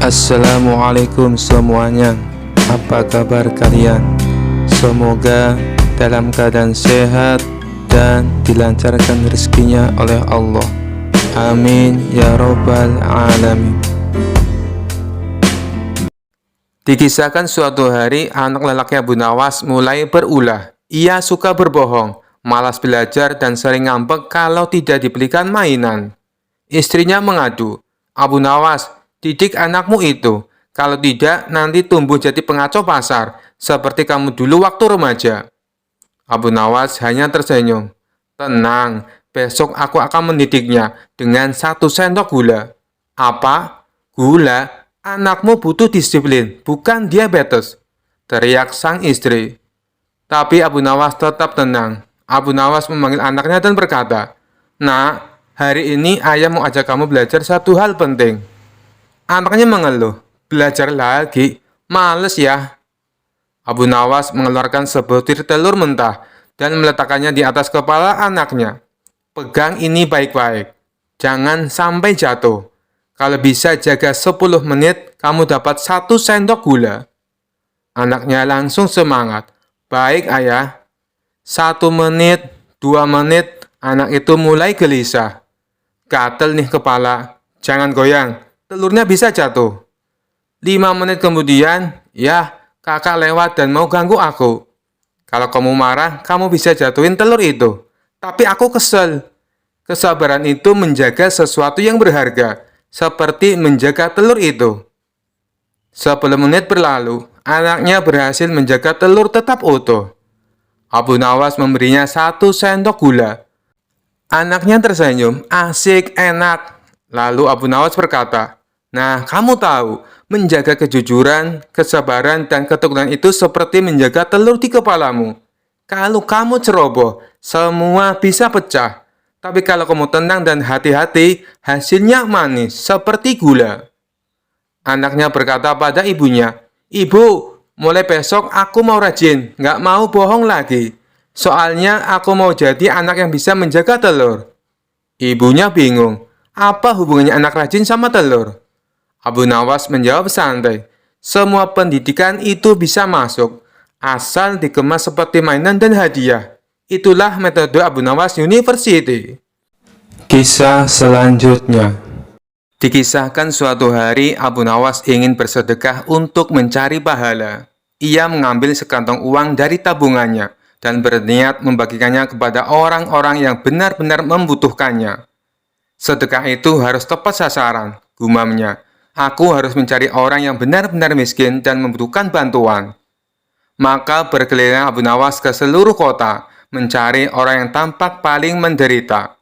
Assalamualaikum semuanya. Apa kabar kalian? Semoga dalam keadaan sehat dan dilancarkan rezekinya oleh Allah. Amin ya robbal alamin. Dikisahkan suatu hari anak lelaki Abu Nawas mulai berulah. Ia suka berbohong, malas belajar dan sering ngambek kalau tidak dibelikan mainan. Istrinya mengadu, "Abu Nawas, didik anakmu itu. Kalau tidak, nanti tumbuh jadi pengacau pasar, seperti kamu dulu waktu remaja." Abu Nawas hanya tersenyum. "Tenang, besok aku akan mendidiknya dengan 1 sendok gula." "Apa? Gula? Anakmu butuh disiplin, bukan diabetes," teriak sang istri. Tapi Abu Nawas tetap tenang. Abu Nawas memanggil anaknya dan berkata, "Nak, hari ini ayah mau ajak kamu belajar satu hal penting." Anaknya mengeluh, "Belajar lagi? Males ya." Abu Nawas mengeluarkan sebutir telur mentah dan meletakkannya di atas kepala anaknya. "Pegang ini baik-baik. Jangan sampai jatuh. Kalau bisa jaga 10 menit, kamu dapat 1 sendok gula." Anaknya langsung semangat. "Baik, ayah." 1 menit, 2 menit, anak itu mulai gelisah. "Gatel nih kepala. Jangan goyang. Telurnya bisa jatuh." 5 menit kemudian, "Ya, kakak lewat dan mau ganggu aku. Kalau kamu marah, kamu bisa jatuhin telur itu. Tapi aku kesel." Kesabaran itu menjaga sesuatu yang berharga, seperti menjaga telur itu. 10 menit berlalu, anaknya berhasil menjaga telur tetap utuh. Abu Nawas memberinya 1 sendok gula. Anaknya tersenyum, "Asik, enak." Lalu Abu Nawas berkata, "Nah, kamu tahu, menjaga kejujuran, kesabaran, dan ketekunan itu seperti menjaga telur di kepalamu. Kalau kamu ceroboh, semua bisa pecah. Tapi kalau kamu tenang dan hati-hati, hasilnya manis, seperti gula." Anaknya berkata pada ibunya, "Ibu, mulai besok aku mau rajin, nggak mau bohong lagi. Soalnya aku mau jadi anak yang bisa menjaga telur." Ibunya bingung, apa hubungannya anak rajin sama telur? Abu Nawas menjawab santai, "Semua pendidikan itu bisa masuk, asal dikemas seperti mainan dan hadiah. Itulah metode Abu Nawas University." Kisah selanjutnya. Dikisahkan suatu hari Abu Nawas ingin bersedekah untuk mencari pahala. Ia mengambil sekantong uang dari tabungannya dan berniat membagikannya kepada orang-orang yang benar-benar membutuhkannya. "Sedekah itu harus tepat sasaran," gumamnya. "Aku harus mencari orang yang benar-benar miskin dan membutuhkan bantuan." Maka berkeliling Abu Nawas ke seluruh kota, mencari orang yang tampak paling menderita.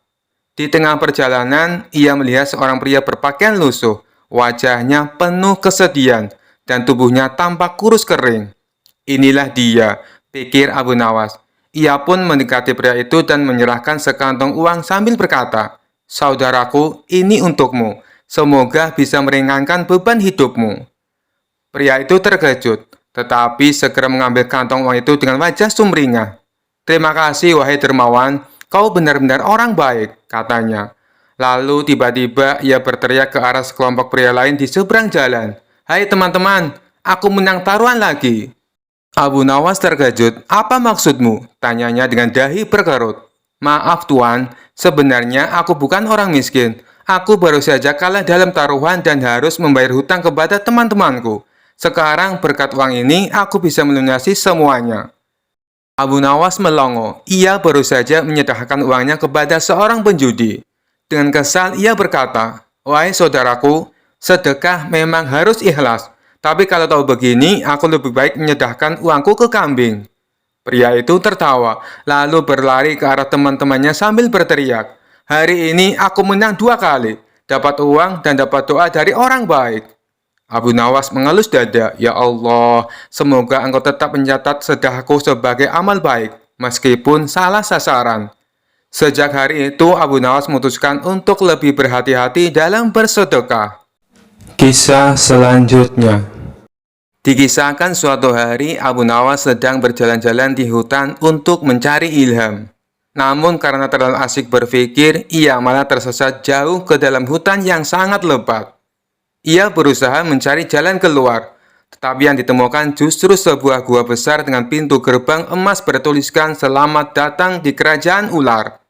Di tengah perjalanan, ia melihat seorang pria berpakaian lusuh, wajahnya penuh kesedihan, dan tubuhnya tampak kurus kering. "Inilah dia," pikir Abu Nawas. Ia pun mendekati pria itu dan menyerahkan sekantong uang sambil berkata, "Saudaraku, ini untukmu. Semoga bisa meringankan beban hidupmu." Pria itu terkejut, tetapi segera mengambil kantong uang itu dengan wajah sumringah. "Terima kasih, wahai dermawan. Kau benar-benar orang baik," katanya. Lalu tiba-tiba ia berteriak ke arah sekelompok pria lain di seberang jalan, "Hai teman-teman, aku menang taruhan lagi." Abu Nawas terkejut. "Apa maksudmu?" tanyanya dengan dahi berkerut. "Maaf tuan, sebenarnya aku bukan orang miskin. Aku baru saja kalah dalam taruhan dan harus membayar hutang kepada teman-temanku. Sekarang berkat uang ini aku bisa melunasi semuanya." Abu Nawas melongo. Ia baru saja menyerahkan uangnya kepada seorang penjudi. Dengan kesal ia berkata, "Wahai saudaraku, sedekah memang harus ikhlas. Tapi kalau tahu begini, aku lebih baik menyedahkan uangku ke kambing." Pria itu tertawa, lalu berlari ke arah teman-temannya sambil berteriak, "Hari ini aku menang 2 kali, dapat uang dan dapat doa dari orang baik." Abu Nawas mengelus dada, "Ya Allah, semoga engkau tetap mencatat sedekahku sebagai amal baik, meskipun salah sasaran." Sejak hari itu, Abu Nawas memutuskan untuk lebih berhati-hati dalam bersedekah. Kisah selanjutnya. Dikisahkan suatu hari Abu Nawas sedang berjalan-jalan di hutan untuk mencari ilham. Namun karena terlalu asik berpikir, ia malah tersesat jauh ke dalam hutan yang sangat lebat. Ia berusaha mencari jalan keluar, tetapi yang ditemukan justru sebuah gua besar dengan pintu gerbang emas bertuliskan "Selamat datang di Kerajaan Ular".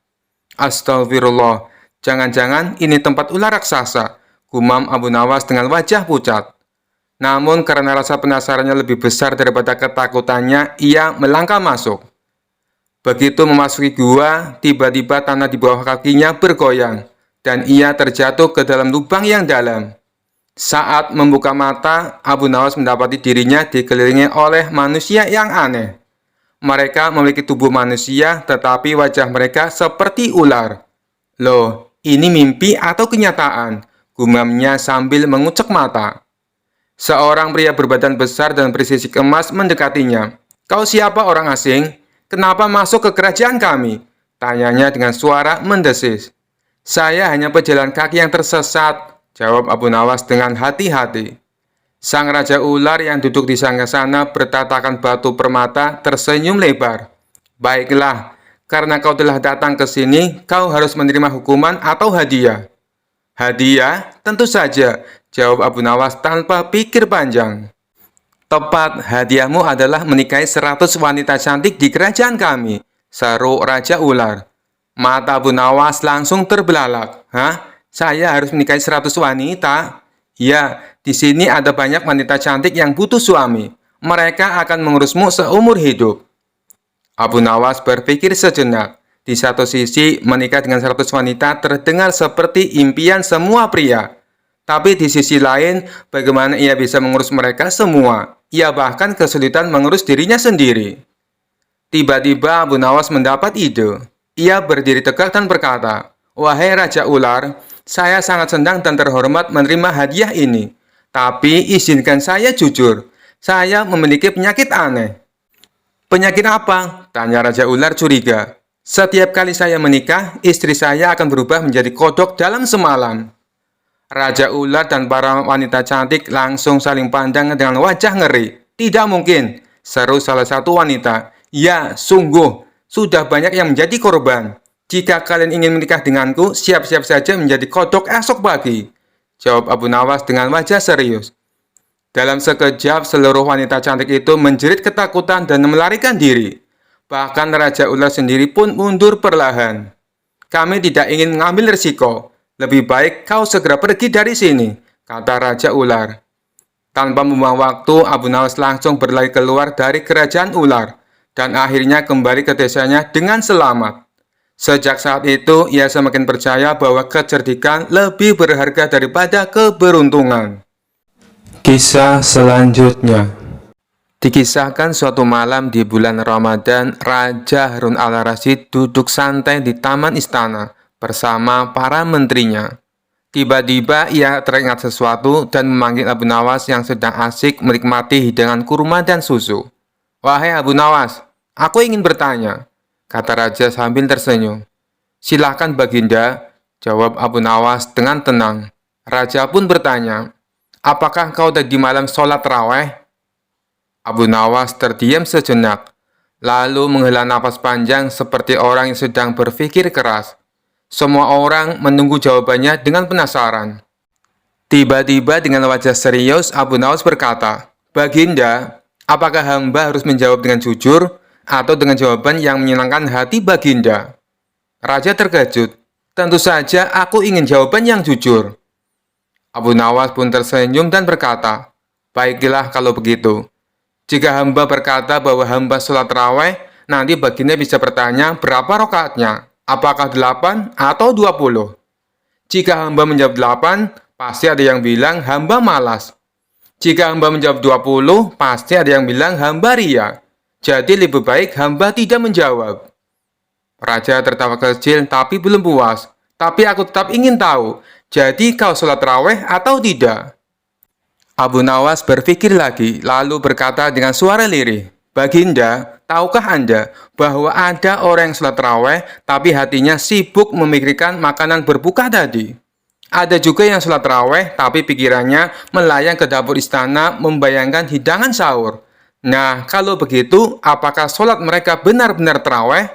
Astagfirullah, jangan-jangan ini tempat ular raksasa, gumam Abu Nawas dengan wajah pucat. Namun karena rasa penasarannya lebih besar daripada ketakutannya, ia melangkah masuk. Begitu memasuki gua, tiba-tiba tanah di bawah kakinya bergoyang, dan ia terjatuh ke dalam lubang yang dalam. Saat membuka mata, Abu Nawas mendapati dirinya dikelilingi oleh manusia yang aneh. Mereka memiliki tubuh manusia, tetapi wajah mereka seperti ular. Loh, ini mimpi atau kenyataan? Gumamnya sambil mengucek mata. Seorang pria berbadan besar dan bersisik emas mendekatinya. "Kau siapa, orang asing? Kenapa masuk ke kerajaan kami?" Tanyanya dengan suara mendesis. "Saya hanya pejalan kaki yang tersesat," jawab Abu Nawas dengan hati-hati. Sang Raja Ular yang duduk di sana bertatakan batu permata tersenyum lebar. "Baiklah, karena kau telah datang ke sini, kau harus menerima hukuman atau hadiah." "Hadiah? Tentu saja," jawab Abu Nawas tanpa pikir panjang. "Tepat, hadiahmu adalah menikahi 100 wanita cantik di kerajaan kami," seru Raja Ular. Mata Abu Nawas langsung terbelalak. "Hah? Saya harus menikahi 100 wanita?" "Ya, di sini ada banyak wanita cantik yang butuh suami. Mereka akan mengurusmu seumur hidup." Abu Nawas berpikir sejenak. Di satu sisi, menikah dengan 100 wanita terdengar seperti impian semua pria. Tapi di sisi lain, bagaimana ia bisa mengurus mereka semua? Ia bahkan kesulitan mengurus dirinya sendiri. Tiba-tiba Abu Nawas mendapat ide. Ia berdiri tegak dan berkata, "Wahai Raja Ular, saya sangat senang dan terhormat menerima hadiah ini. Tapi izinkan saya jujur, saya memiliki penyakit aneh." "Penyakit apa?" tanya Raja Ular curiga. "Setiap kali saya menikah, istri saya akan berubah menjadi kodok dalam semalam." Raja Ular dan para wanita cantik langsung saling pandang dengan wajah ngeri. "Tidak mungkin," seru salah satu wanita. "Ya, sungguh, sudah banyak yang menjadi korban. Jika kalian ingin menikah denganku, siap-siap saja menjadi kodok esok pagi," jawab Abu Nawas dengan wajah serius. Dalam sekejap, seluruh wanita cantik itu menjerit ketakutan dan melarikan diri. Bahkan Raja Ular sendiri pun mundur perlahan. "Kami tidak ingin mengambil risiko. Lebih baik kau segera pergi dari sini," kata Raja Ular. Tanpa membuang waktu, Abu Nawas langsung berlari keluar dari kerajaan ular dan akhirnya kembali ke desanya dengan selamat. Sejak saat itu, ia semakin percaya bahwa kecerdikan lebih berharga daripada keberuntungan. Kisah selanjutnya. Dikisahkan suatu malam di bulan Ramadan, Raja Harun al-Rasyid duduk santai di taman istana bersama para menterinya. Tiba-tiba ia teringat sesuatu dan memanggil Abu Nawas yang sedang asik menikmati hidangan kurma dan susu. "Wahai Abu Nawas, aku ingin bertanya," kata Raja sambil tersenyum. "Silahkan Baginda," jawab Abu Nawas dengan tenang. Raja pun bertanya, "Apakah kau tadi malam sholat tarawih?" Abu Nawas terdiam sejenak, lalu menghela napas panjang seperti orang yang sedang berpikir keras. Semua orang menunggu jawabannya dengan penasaran. Tiba-tiba dengan wajah serius, Abu Nawas berkata, "Baginda, apakah hamba harus menjawab dengan jujur atau dengan jawaban yang menyenangkan hati Baginda?" Raja terkejut. "Tentu saja aku ingin jawaban yang jujur." Abu Nawas pun tersenyum dan berkata, "Baiklah kalau begitu. Jika hamba berkata bahwa hamba sholat tarawih, nanti Baginda bisa bertanya berapa rakaatnya. Apakah 8 atau 20? Jika hamba menjawab 8, pasti ada yang bilang hamba malas. Jika hamba menjawab 20, pasti ada yang bilang hamba ria. Jadi lebih baik hamba tidak menjawab." Raja tertawa kecil tapi belum puas. "Tapi aku tetap ingin tahu, jadi kau sholat tarawih atau tidak?" Abu Nawas berpikir lagi, lalu berkata dengan suara lirih, "Baginda, tahukah Anda bahwa ada orang yang sholat tarawih tapi hatinya sibuk memikirkan makanan berbuka tadi? Ada juga yang sholat tarawih tapi pikirannya melayang ke dapur istana membayangkan hidangan sahur. Nah, kalau begitu, apakah sholat mereka benar-benar tarawih?"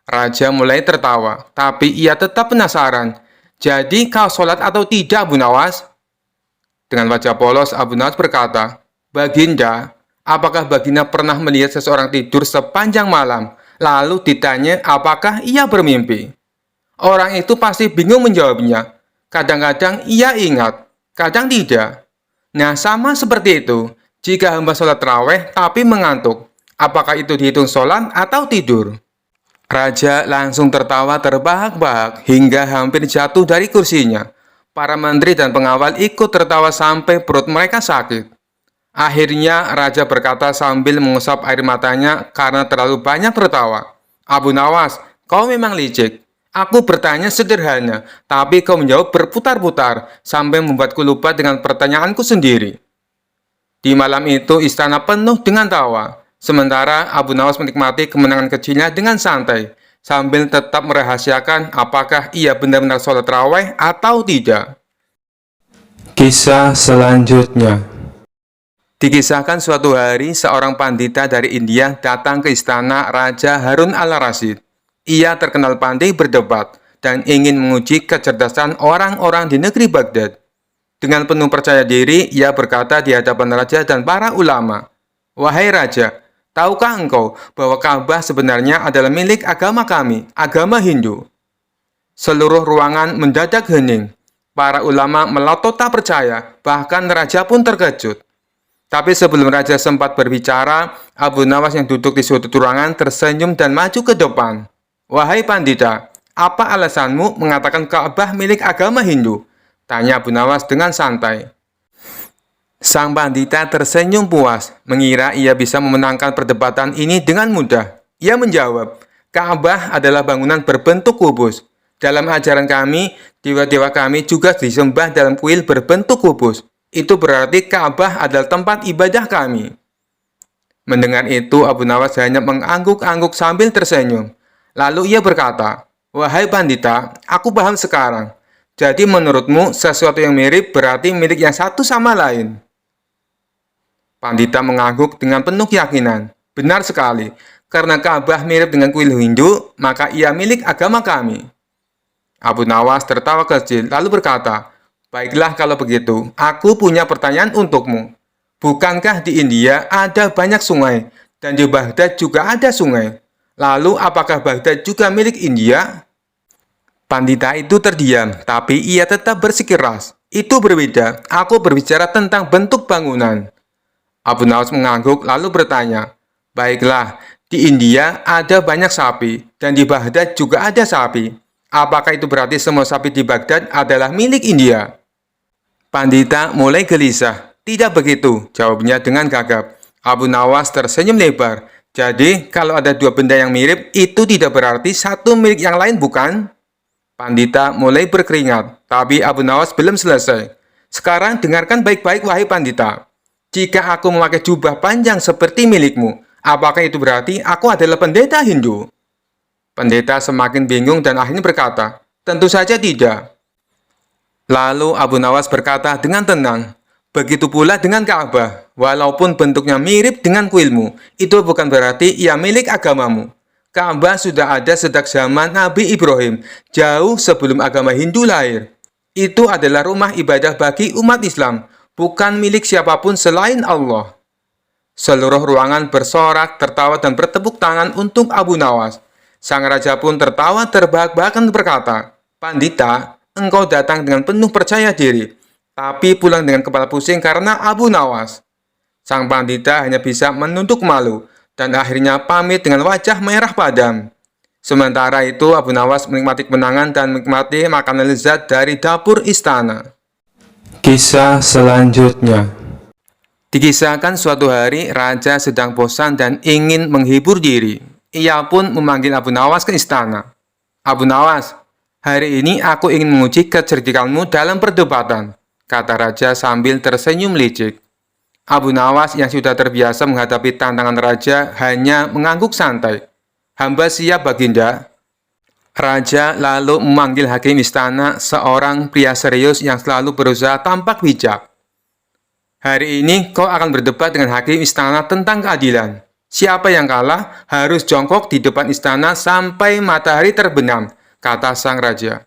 Raja mulai tertawa, tapi ia tetap penasaran. "Jadi kau sholat atau tidak, Abu Nawas?" Dengan wajah polos, Abu Nawas berkata, "Baginda, apakah Baginda pernah melihat seseorang tidur sepanjang malam, lalu ditanya apakah ia bermimpi?" Orang itu pasti bingung menjawabnya. Kadang-kadang ia ingat, kadang tidak. Nah, sama seperti itu. Jika hamba sholat raweh tapi mengantuk, apakah itu dihitung sholat atau tidur? Raja langsung tertawa terbahak-bahak hingga hampir jatuh dari kursinya. Para menteri dan pengawal ikut tertawa sampai perut mereka sakit. Akhirnya, Raja berkata sambil mengusap air matanya karena terlalu banyak tertawa. "Abu Nawas, kau memang licik. Aku bertanya sederhana, tapi kau menjawab berputar-putar sampai membuatku lupa dengan pertanyaanku sendiri." Di malam itu, istana penuh dengan tawa. Sementara Abu Nawas menikmati kemenangan kecilnya dengan santai, sambil tetap merahasiakan apakah ia benar-benar sholat raweh atau tidak. Kisah selanjutnya. Dikisahkan suatu hari, seorang pandita dari India datang ke istana Raja Harun al-Rasyid. Ia terkenal pandai berdebat dan ingin menguji kecerdasan orang-orang di negeri Baghdad. Dengan penuh percaya diri, ia berkata di hadapan raja dan para ulama, "Wahai raja, tahukah engkau bahwa Ka'bah sebenarnya adalah milik agama kami, agama Hindu?" Seluruh ruangan mendadak hening. Para ulama melotot tak percaya, bahkan raja pun terkejut. Tapi sebelum raja sempat berbicara, Abu Nawas yang duduk di sudut ruangan tersenyum dan maju ke depan. "Wahai pandita, apa alasanmu mengatakan Ka'bah milik agama Hindu?" tanya Abu Nawas dengan santai. Sang pandita tersenyum puas, mengira ia bisa memenangkan perdebatan ini dengan mudah. Ia menjawab, "Ka'bah adalah bangunan berbentuk kubus. Dalam ajaran kami, dewa-dewa kami juga disembah dalam kuil berbentuk kubus. Itu berarti Ka'bah adalah tempat ibadah kami." Mendengar itu, Abu Nawas hanya mengangguk-angguk sambil tersenyum. Lalu ia berkata, "Wahai pandita, aku paham sekarang. Jadi menurutmu sesuatu yang mirip berarti milik yang satu sama lain?" Pandita mengangguk dengan penuh keyakinan. "Benar sekali, karena Ka'bah mirip dengan kuil Hindu, maka ia milik agama kami." Abu Nawas tertawa kecil lalu berkata, "Baiklah kalau begitu, aku punya pertanyaan untukmu. Bukankah di India ada banyak sungai, dan di Baghdad juga ada sungai? Lalu apakah Baghdad juga milik India?" Pandita itu terdiam, tapi ia tetap bersikeras. "Itu berbeda, aku berbicara tentang bentuk bangunan." Abu Nawas mengangguk lalu bertanya, "Baiklah, di India ada banyak sapi, dan di Baghdad juga ada sapi. Apakah itu berarti semua sapi di Baghdad adalah milik India?" Pandita mulai gelisah. "Tidak begitu," jawabnya dengan gagap. Abu Nawas tersenyum lebar. "Jadi, kalau ada dua benda yang mirip, itu tidak berarti satu milik yang lain, bukan?" Pandita mulai berkeringat, tapi Abu Nawas belum selesai. "Sekarang dengarkan baik-baik, wahai pandita. Jika aku memakai jubah panjang seperti milikmu, apakah itu berarti aku adalah pendeta Hindu?" Pendeta semakin bingung dan akhirnya berkata, "Tentu saja tidak." Lalu Abu Nawas berkata dengan tenang, "Begitu pula dengan Ka'bah. Walaupun bentuknya mirip dengan kuilmu, itu bukan berarti ia milik agamamu. Ka'bah sudah ada sejak zaman Nabi Ibrahim, jauh sebelum agama Hindu lahir. Itu adalah rumah ibadah bagi umat Islam, bukan milik siapapun selain Allah." Seluruh ruangan bersorak, tertawa dan bertepuk tangan untuk Abu Nawas. Sang raja pun tertawa terbahak-bahak dan berkata, "Pandita, engkau datang dengan penuh percaya diri, tapi pulang dengan kepala pusing karena Abu Nawas." Sang pandita hanya bisa menunduk malu, dan akhirnya pamit dengan wajah merah padam. Sementara itu, Abu Nawas menikmati kemenangan dan menikmati makanan lezat dari dapur istana. Kisah selanjutnya. Dikisahkan suatu hari, raja sedang bosan dan ingin menghibur diri. Ia pun memanggil Abu Nawas ke istana. "Abu Nawas, hari ini aku ingin menguji kecerdikanmu dalam perdebatan," kata raja sambil tersenyum licik. Abu Nawas yang sudah terbiasa menghadapi tantangan raja hanya mengangguk santai. "Hamba siap, Baginda." Raja lalu memanggil hakim istana, seorang pria serius yang selalu berusaha tampak bijak. "Hari ini kau akan berdebat dengan hakim istana tentang keadilan. Siapa yang kalah harus jongkok di depan istana sampai matahari terbenam," kata sang raja.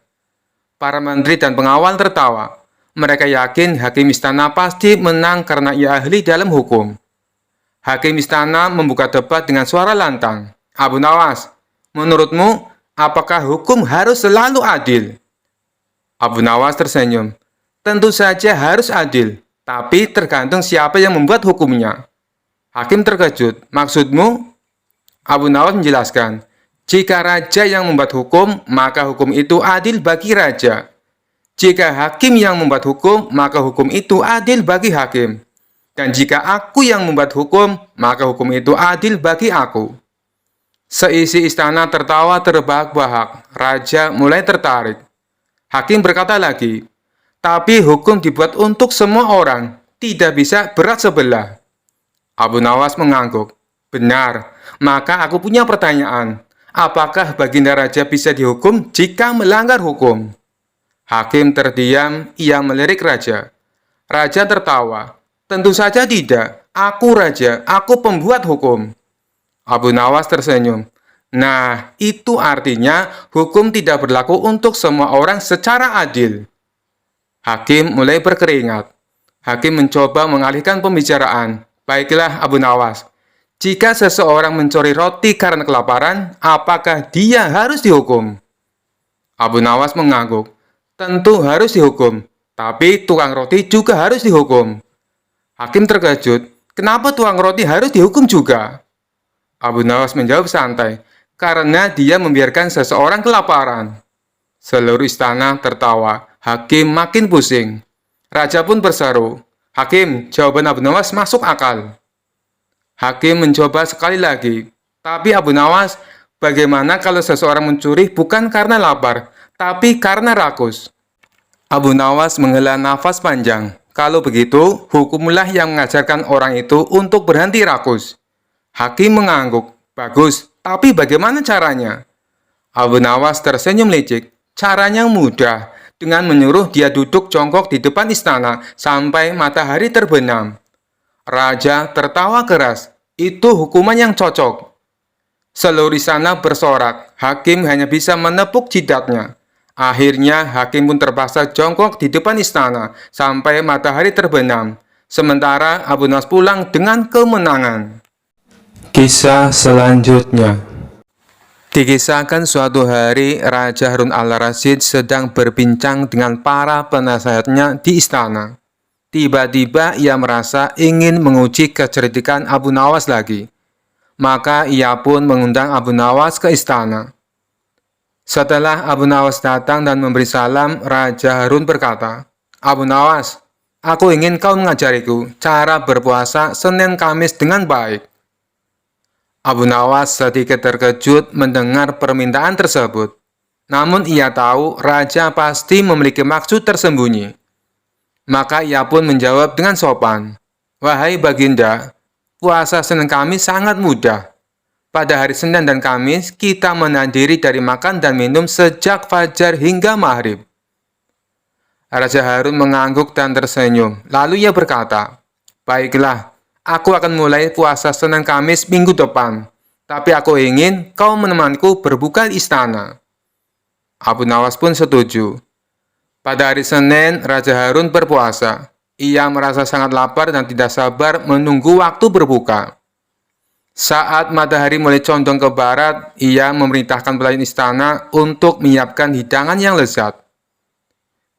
Para menteri dan pengawal tertawa. Mereka yakin hakim istana pasti menang karena ia ahli dalam hukum. Hakim istana membuka debat dengan suara lantang. Abu Nawas, menurutmu, apakah hukum harus selalu adil? Abu Nawas tersenyum. Tentu saja harus adil, tapi tergantung siapa yang membuat hukumnya. Hakim terkejut. Maksudmu? Abu Nawas menjelaskan, jika raja yang membuat hukum, maka hukum itu adil bagi raja. Jika hakim yang membuat hukum, maka hukum itu adil bagi hakim. Dan jika aku yang membuat hukum, maka hukum itu adil bagi aku. Seisi istana tertawa terbahak-bahak. Raja mulai tertarik. Hakim berkata lagi, tapi hukum dibuat untuk semua orang, tidak bisa berat sebelah. Abu Nawas mengangguk. Benar, maka aku punya pertanyaan. Apakah baginda raja bisa dihukum jika melanggar hukum? Hakim terdiam, ia melirik raja. Raja tertawa. Tentu saja tidak. Aku raja, aku pembuat hukum. Abu Nawas tersenyum. Nah, itu artinya hukum tidak berlaku untuk semua orang secara adil. Hakim mulai berkeringat. Hakim mencoba mengalihkan pembicaraan. Baiklah, Abu Nawas. Jika seseorang mencuri roti karena kelaparan, apakah dia harus dihukum? Abu Nawas mengangguk. Tentu harus dihukum, tapi tukang roti juga harus dihukum. Hakim terkejut. Kenapa tukang roti harus dihukum juga? Abu Nawas menjawab santai. Karena dia membiarkan seseorang kelaparan. Seluruh istana tertawa. Hakim makin pusing. Raja pun berseru. Hakim, jawaban Abu Nawas masuk akal. Hakim mencoba sekali lagi. Tapi Abu Nawas, bagaimana kalau seseorang mencuri bukan karena lapar, tapi karena rakus? Abu Nawas menghela nafas panjang. Kalau begitu, hukumlah yang mengajarkan orang itu untuk berhenti rakus. Hakim mengangguk. Bagus, tapi bagaimana caranya? Abu Nawas tersenyum licik. Caranya mudah, dengan menyuruh dia duduk jongkok di depan istana sampai matahari terbenam. Raja tertawa keras. Itu hukuman yang cocok. Seluruh istana bersorak. Hakim hanya bisa menepuk jidatnya. Akhirnya, hakim pun terpaksa jongkok di depan istana sampai matahari terbenam. Sementara Abu Nawas pulang dengan kemenangan. Kisah selanjutnya. Dikisahkan suatu hari, Raja Harun al-Rasyid sedang berbincang dengan para penasehatnya di istana. Tiba-tiba ia merasa ingin menguji kecerdikan Abu Nawas lagi. Maka ia pun mengundang Abu Nawas ke istana. Setelah Abu Nawas datang dan memberi salam, Raja Harun berkata, Abu Nawas, aku ingin kau mengajariku cara berpuasa Senin Kamis dengan baik. Abu Nawas sedikit terkejut mendengar permintaan tersebut. Namun ia tahu Raja pasti memiliki maksud tersembunyi. Maka ia pun menjawab dengan sopan, Wahai Baginda, puasa Senin Kamis sangat mudah. Pada hari Senin dan Kamis, kita menahan diri dari makan dan minum sejak fajar hingga maghrib. Raja Harun mengangguk dan tersenyum. Lalu ia berkata, Baiklah, aku akan mulai puasa Senin Kamis minggu depan. Tapi aku ingin kau menemaniku berbuka di istana. Abu Nawas pun setuju. Pada hari Senin, Raja Harun berpuasa. Ia merasa sangat lapar dan tidak sabar menunggu waktu berbuka. Saat matahari mulai condong ke barat, ia memerintahkan pelayan istana untuk menyiapkan hidangan yang lezat.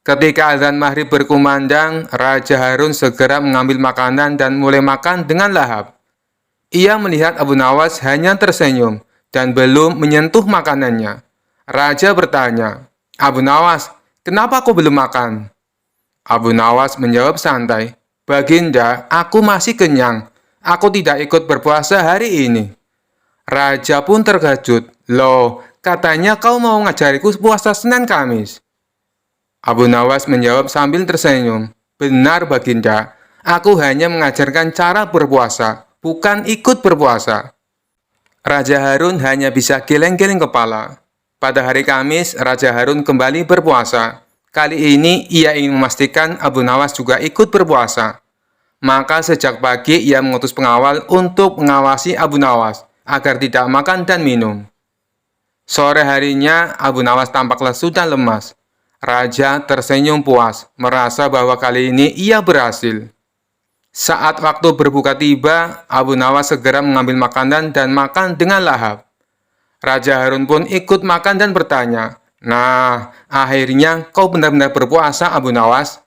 Ketika azan maghrib berkumandang, Raja Harun segera mengambil makanan dan mulai makan dengan lahap. Ia melihat Abu Nawas hanya tersenyum dan belum menyentuh makanannya. Raja bertanya, Abu Nawas, kenapa aku belum makan? Abu Nawas menjawab santai, Baginda, aku masih kenyang. Aku tidak ikut berpuasa hari ini. Raja pun terkejut. Loh, katanya kau mau ngajariku puasa Senin Kamis. Abu Nawas menjawab sambil tersenyum. Benar, Baginda. Aku hanya mengajarkan cara berpuasa, bukan ikut berpuasa. Raja Harun hanya bisa geleng-geleng kepala. Pada hari Kamis, Raja Harun kembali berpuasa. Kali ini, ia ingin memastikan Abu Nawas juga ikut berpuasa. Maka sejak pagi ia mengutus pengawal untuk mengawasi Abu Nawas agar tidak makan dan minum. Sore harinya Abu Nawas tampak lesu dan lemas. Raja tersenyum puas, merasa bahwa kali ini ia berhasil. Saat waktu berbuka tiba, Abu Nawas segera mengambil makanan dan makan dengan lahap. Raja Harun pun ikut makan dan bertanya, "Nah, akhirnya kau benar-benar berpuasa, Abu Nawas?"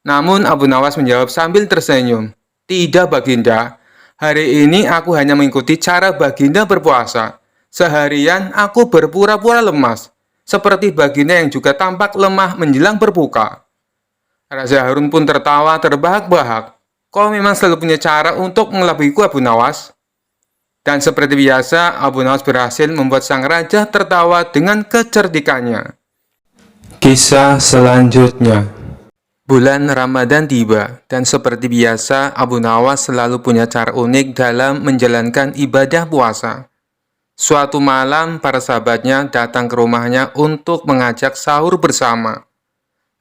Namun Abu Nawas menjawab sambil tersenyum, "Tidak, Baginda. Hari ini aku hanya mengikuti cara Baginda berpuasa. Seharian aku berpura-pura lemas, seperti Baginda yang juga tampak lemah menjelang berbuka." Raja Harun pun tertawa terbahak-bahak. "Kau memang selalu punya cara untuk mengelabuhiku, Abu Nawas." Dan seperti biasa, Abu Nawas berhasil membuat sang raja tertawa dengan kecerdikannya. Kisah selanjutnya. Bulan Ramadan tiba, dan seperti biasa, Abu Nawas selalu punya cara unik dalam menjalankan ibadah puasa. Suatu malam, para sahabatnya datang ke rumahnya untuk mengajak sahur bersama.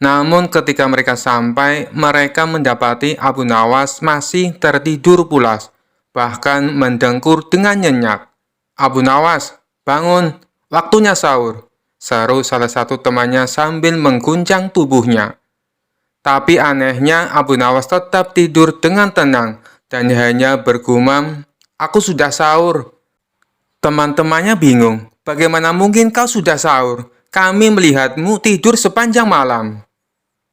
Namun ketika mereka sampai, mereka mendapati Abu Nawas masih tertidur pulas, bahkan mendengkur dengan nyenyak. "Abu Nawas, bangun, waktunya sahur," seru salah satu temannya sambil mengguncang tubuhnya. Tapi anehnya Abu Nawas tetap tidur dengan tenang dan hanya bergumam, "Aku sudah sahur." Teman-temannya bingung, "Bagaimana mungkin kau sudah sahur? Kami melihatmu tidur sepanjang malam."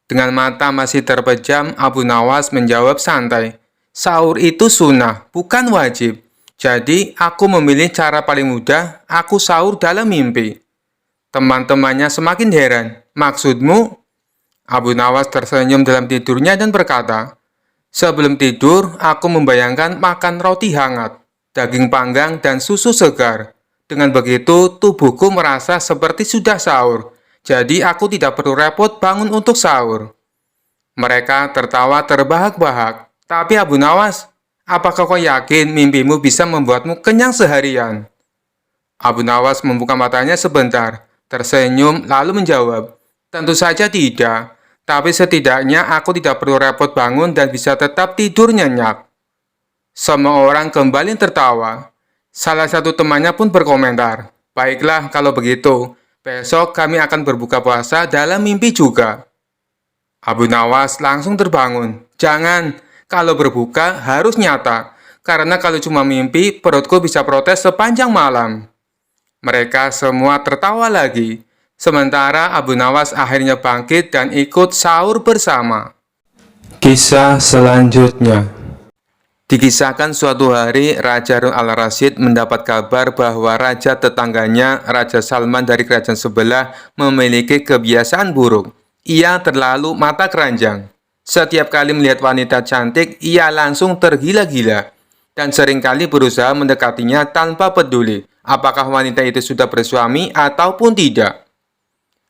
Dengan mata masih terpejam, Abu Nawas menjawab santai, "Sahur itu sunnah, bukan wajib. Jadi aku memilih cara paling mudah, aku sahur dalam mimpi." Teman-temannya semakin heran, "Maksudmu?" Abu Nawas tersenyum dalam tidurnya dan berkata, "Sebelum tidur, aku membayangkan makan roti hangat, daging panggang, dan susu segar. Dengan begitu, tubuhku merasa seperti sudah sahur, jadi aku tidak perlu repot bangun untuk sahur." Mereka tertawa terbahak-bahak. "Tapi Abu Nawas, apakah kau yakin mimpimu bisa membuatmu kenyang seharian?" Abu Nawas membuka matanya sebentar, tersenyum lalu menjawab, "Tentu saja tidak. Tapi setidaknya aku tidak perlu repot bangun dan bisa tetap tidur nyenyak." Semua orang kembali tertawa. Salah satu temannya pun berkomentar, "Baiklah kalau begitu, besok kami akan berbuka puasa dalam mimpi juga." Abu Nawas langsung terbangun. "Jangan, kalau berbuka harus nyata, karena kalau cuma mimpi, perutku bisa protes sepanjang malam." Mereka semua tertawa lagi. Sementara Abu Nawas akhirnya bangkit dan ikut sahur bersama. Kisah selanjutnya. Dikisahkan suatu hari, Raja Harun al-Rasyid mendapat kabar bahwa raja tetangganya, Raja Salman dari kerajaan sebelah, memiliki kebiasaan buruk. Ia terlalu mata keranjang. Setiap kali melihat wanita cantik, ia langsung tergila-gila dan seringkali berusaha mendekatinya tanpa peduli apakah wanita itu sudah bersuami ataupun tidak.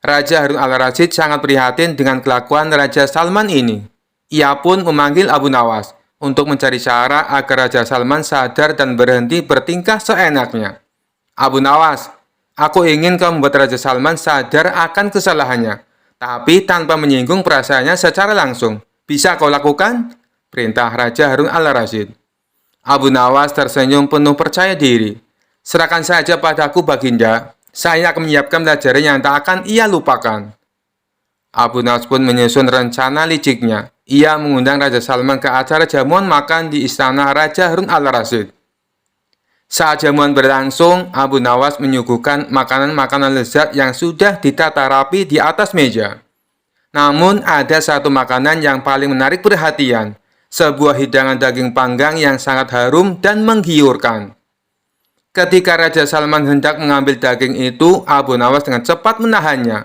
Raja Harun al-Rasyid sangat prihatin dengan kelakuan Raja Salman ini. Ia pun memanggil Abu Nawas untuk mencari cara agar Raja Salman sadar dan berhenti bertingkah seenaknya. "Abu Nawas, aku ingin kau membuat Raja Salman sadar akan kesalahannya, tapi tanpa menyinggung perasaannya secara langsung. Bisa kau lakukan?" perintah Raja Harun al-Rasyid. Abu Nawas tersenyum penuh percaya diri. "Serahkan saja padaku, Baginda. Saya akan menyiapkan pelajaran yang tak akan ia lupakan." Abu Nawas pun menyusun rencana liciknya. Ia mengundang Raja Salman ke acara jamuan makan di istana Raja Harun al-Rasyid. Saat jamuan berlangsung, Abu Nawas menyuguhkan makanan-makanan lezat yang sudah ditata rapi di atas meja. Namun ada satu makanan yang paling menarik perhatian, sebuah hidangan daging panggang yang sangat harum dan menggiurkan. Ketika Raja Salman hendak mengambil daging itu, Abu Nawas dengan cepat menahannya.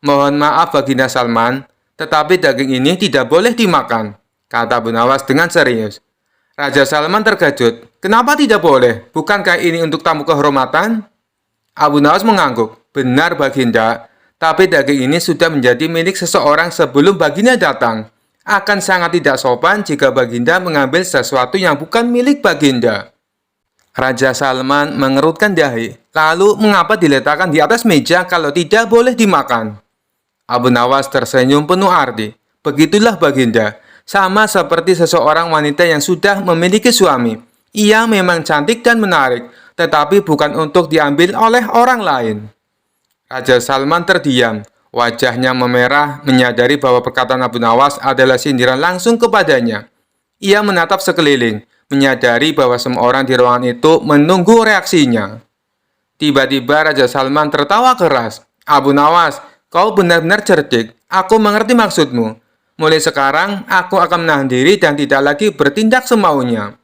"Mohon maaf Baginda Salman, tetapi daging ini tidak boleh dimakan," kata Abu Nawas dengan serius. Raja Salman terkejut. "Kenapa tidak boleh? Bukankah ini untuk tamu kehormatan?" Abu Nawas mengangguk. "Benar Baginda, tapi daging ini sudah menjadi milik seseorang sebelum Baginda datang. Akan sangat tidak sopan jika Baginda mengambil sesuatu yang bukan milik Baginda." Raja Salman mengerutkan dahi. "Lalu mengapa diletakkan di atas meja kalau tidak boleh dimakan?" Abu Nawas tersenyum penuh arti. "Begitulah Baginda, sama seperti seseorang wanita yang sudah memiliki suami. Ia memang cantik dan menarik, tetapi bukan untuk diambil oleh orang lain." Raja Salman terdiam. Wajahnya memerah, menyadari bahwa perkataan Abu Nawas adalah sindiran langsung kepadanya. Ia menatap sekeliling, menyadari bahwa semua orang di ruangan itu menunggu reaksinya. Tiba-tiba Raja Salman tertawa keras. "Abu Nawas, kau benar-benar cerdik. Aku mengerti maksudmu. Mulai sekarang, aku akan menahan diri dan tidak lagi bertindak semaunya."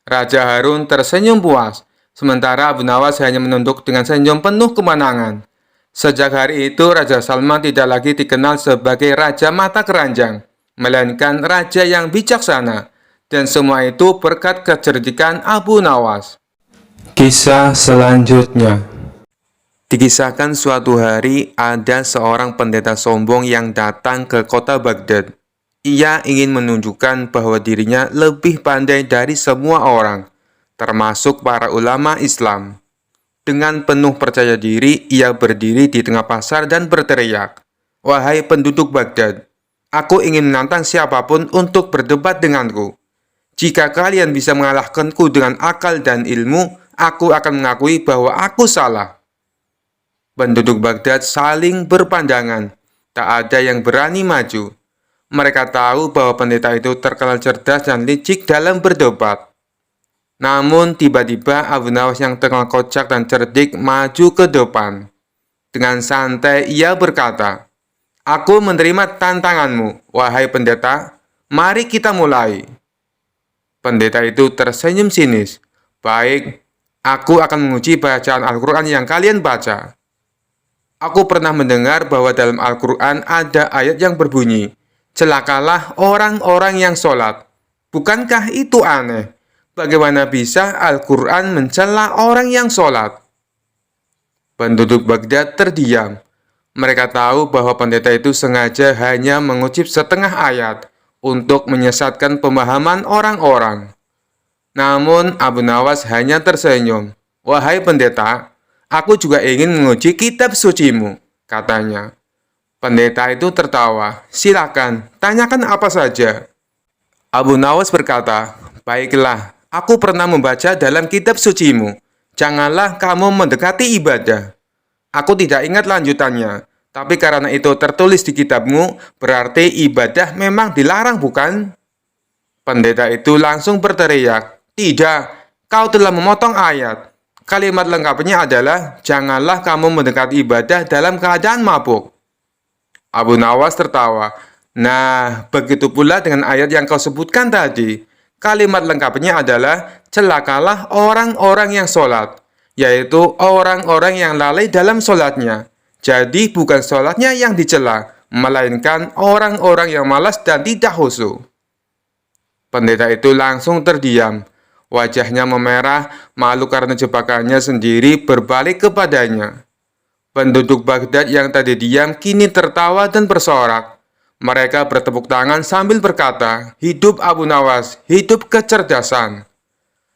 Raja Harun tersenyum puas, sementara Abu Nawas hanya menunduk dengan senyum penuh kemenangan. Sejak hari itu, Raja Salman tidak lagi dikenal sebagai Raja Mata Keranjang, melainkan Raja yang bijaksana. Dan semua itu berkat kecerdikan Abu Nawas. Kisah selanjutnya. Dikisahkan suatu hari ada seorang pendeta sombong yang datang ke kota Baghdad. Ia ingin menunjukkan bahwa dirinya lebih pandai dari semua orang, termasuk para ulama Islam. Dengan penuh percaya diri, ia berdiri di tengah pasar dan berteriak, "Wahai penduduk Baghdad, aku ingin menantang siapapun untuk berdebat denganku. Jika kalian bisa mengalahkanku dengan akal dan ilmu, aku akan mengakui bahwa aku salah." Penduduk Baghdad saling berpandangan. Tak ada yang berani maju. Mereka tahu bahwa pendeta itu terkenal cerdas dan licik dalam berdebat. Namun tiba-tiba Abu Nawas yang terkenal kocak dan cerdik maju ke depan. Dengan santai ia berkata, "Aku menerima tantanganmu, wahai pendeta. Mari kita mulai." Pendeta itu tersenyum sinis. "Baik, aku akan menguji bacaan Al-Quran yang kalian baca. Aku pernah mendengar bahwa dalam Al-Quran ada ayat yang berbunyi, 'Celakalah orang-orang yang sholat.' Bukankah itu aneh? Bagaimana bisa Al-Quran mencela orang yang sholat?" Penduduk Baghdad terdiam. Mereka tahu bahwa pendeta itu sengaja hanya mengutip setengah ayat untuk menyesatkan pemahaman orang-orang. Namun Abu Nawas hanya tersenyum. "Wahai pendeta, aku juga ingin menguji kitab sucimu," katanya. Pendeta itu tertawa. "Silakan, tanyakan apa saja." Abu Nawas berkata, "Baiklah, aku pernah membaca dalam kitab sucimu, janganlah kamu mendekati ibadah." Aku tidak ingat lanjutannya, tapi karena itu tertulis di kitabmu, berarti ibadah memang dilarang, bukan? Pendeta itu langsung berteriak, "Tidak, kau telah memotong ayat. Kalimat lengkapnya adalah, janganlah kamu mendekati ibadah dalam keadaan mabuk." Abu Nawas tertawa. "Nah, begitu pula dengan ayat yang kau sebutkan tadi. Kalimat lengkapnya adalah, celakalah orang-orang yang sholat, yaitu orang-orang yang lalai dalam sholatnya. Jadi bukan sholatnya yang dicela, melainkan orang-orang yang malas dan tidak khusyuk." Pendeta itu langsung terdiam. Wajahnya memerah, malu karena jebakannya sendiri berbalik kepadanya. Penduduk Baghdad yang tadi diam kini tertawa dan bersorak. Mereka bertepuk tangan sambil berkata, "Hidup Abu Nawas, hidup kecerdasan."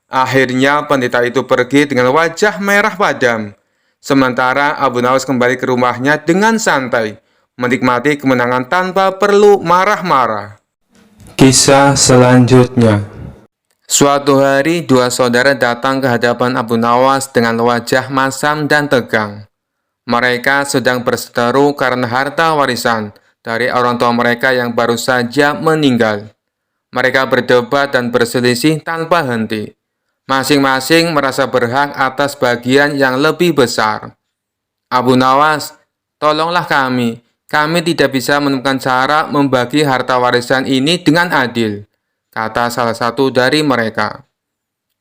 Akhirnya pendeta itu pergi dengan wajah merah padam. Sementara Abu Nawas kembali ke rumahnya dengan santai, menikmati kemenangan tanpa perlu marah-marah. Kisah selanjutnya. Suatu hari, dua saudara datang ke hadapan Abu Nawas dengan wajah masam dan tegang. Mereka sedang berseteru karena harta warisan dari orang tua mereka yang baru saja meninggal. Mereka berdebat dan berselisih tanpa henti. Masing-masing merasa berhak atas bagian yang lebih besar. "Abu Nawas, tolonglah kami. Kami tidak bisa menemukan cara membagi harta warisan ini dengan adil," kata salah satu dari mereka.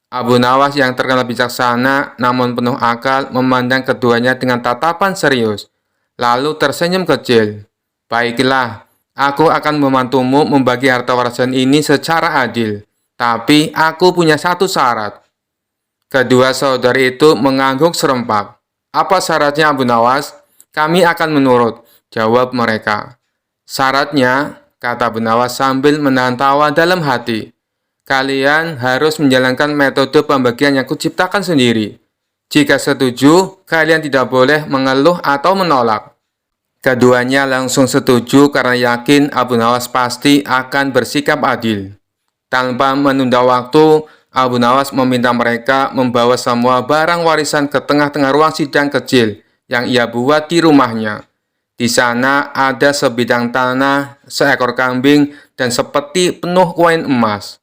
Abu Nawas yang terkenal bijaksana namun penuh akal memandang keduanya dengan tatapan serius, lalu tersenyum kecil. "Baiklah, aku akan membantumu membagi harta warisan ini secara adil. Tapi aku punya satu syarat." Kedua saudari itu mengangguk serempak. "Apa syaratnya, Abu Nawas?" "Kami akan menurut," jawab mereka. "Syaratnya," kata Abu Nawas sambil menahan tawa dalam hati, "kalian harus menjalankan metode pembagian yang kuciptakan sendiri. Jika setuju, kalian tidak boleh mengeluh atau menolak." Keduanya langsung setuju karena yakin Abu Nawas pasti akan bersikap adil. Tanpa menunda waktu, Abu Nawas meminta mereka membawa semua barang warisan ke tengah-tengah ruang sidang kecil yang ia buat di rumahnya. Di sana ada sebidang tanah, seekor kambing, dan sepeti penuh koin emas.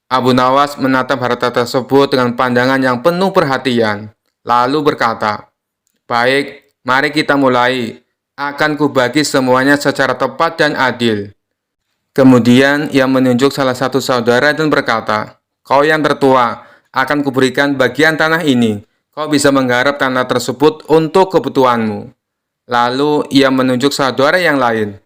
Abu Nawas menatap harta tersebut dengan pandangan yang penuh perhatian, lalu berkata, "Baik, mari kita mulai. Akan kubagi semuanya secara tepat dan adil." Kemudian ia menunjuk salah satu saudara dan berkata, "Kau yang tertua, akan kuberikan bagian tanah ini. Kau bisa menggarap tanah tersebut untuk kebutuhanmu." Lalu ia menunjuk saudara yang lain,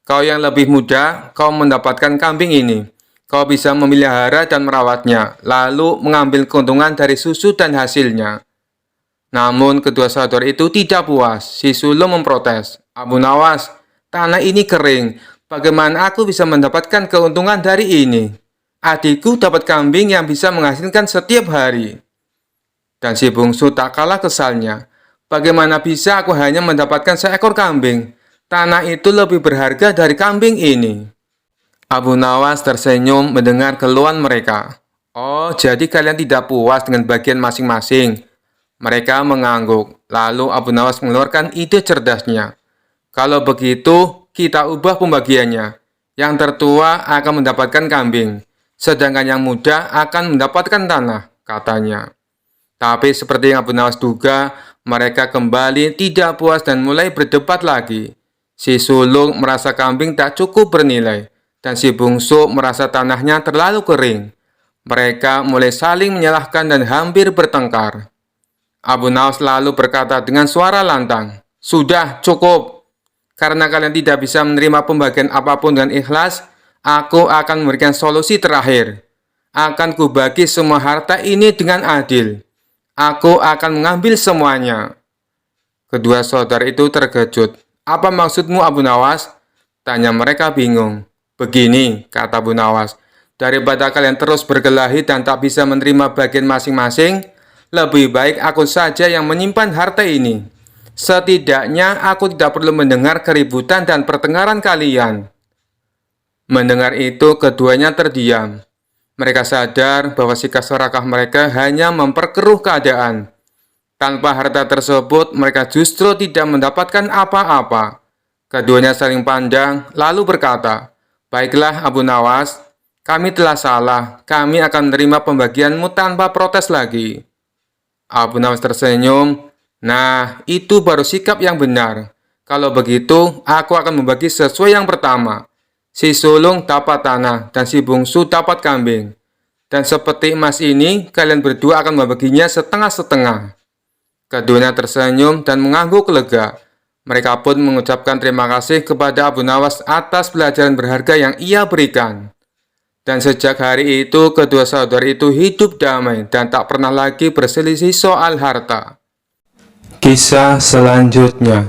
"Kau yang lebih muda, kau mendapatkan kambing ini. Kau bisa memelihara dan merawatnya, lalu mengambil keuntungan dari susu dan hasilnya." Namun kedua saudara itu tidak puas. Si sulung memprotes, "Abu Nawas, tanah ini kering. Bagaimana aku bisa mendapatkan keuntungan dari ini? Adikku dapat kambing yang bisa menghasilkan setiap hari." Dan si bungsu tak kalah kesalnya, "Bagaimana bisa aku hanya mendapatkan seekor kambing? Tanah itu lebih berharga dari kambing ini." Abu Nawas tersenyum mendengar keluhan mereka. "Oh, jadi kalian tidak puas dengan bagian masing-masing?" Mereka mengangguk. Lalu Abu Nawas mengeluarkan ide cerdasnya. "Kalau begitu, kita ubah pembagiannya. Yang tertua akan mendapatkan kambing, sedangkan yang muda akan mendapatkan tanah," katanya. Tapi seperti yang Abu Nawas duga, mereka kembali tidak puas dan mulai berdebat lagi. Si sulung merasa kambing tak cukup bernilai, dan si bungsu merasa tanahnya terlalu kering. Mereka mulai saling menyalahkan dan hampir bertengkar. Abu Nawas lalu berkata dengan suara lantang, "Sudah cukup. Karena kalian tidak bisa menerima pembagian apapun dengan ikhlas, aku akan memberikan solusi terakhir. Akan kubagi semua harta ini dengan adil. Aku akan mengambil semuanya." Kedua saudara itu terkejut. "Apa maksudmu, Abu Nawas?" tanya mereka bingung. "Begini," kata Abu Nawas, "daripada kalian terus berkelahi dan tak bisa menerima bagian masing-masing, lebih baik aku saja yang menyimpan harta ini. Setidaknya aku tidak perlu mendengar keributan dan pertengkaran kalian." Mendengar itu, keduanya terdiam. Mereka sadar bahwa sikap serakah mereka hanya memperkeruh keadaan. Tanpa harta tersebut, mereka justru tidak mendapatkan apa-apa. Keduanya saling pandang, lalu berkata, "Baiklah Abu Nawas, kami telah salah. Kami akan menerima pembagianmu tanpa protes lagi." Abu Nawas tersenyum. "Nah, itu baru sikap yang benar. Kalau begitu, aku akan membagi sesuai yang pertama. Si sulung dapat tanah, dan si bungsu dapat kambing. Dan seperti emas ini, kalian berdua akan membaginya setengah-setengah." Keduanya tersenyum dan mengangguk lega. Mereka pun mengucapkan terima kasih kepada Abu Nawas atas pelajaran berharga yang ia berikan. Dan sejak hari itu, kedua saudara itu hidup damai dan tak pernah lagi berselisih soal harta. Kisah selanjutnya.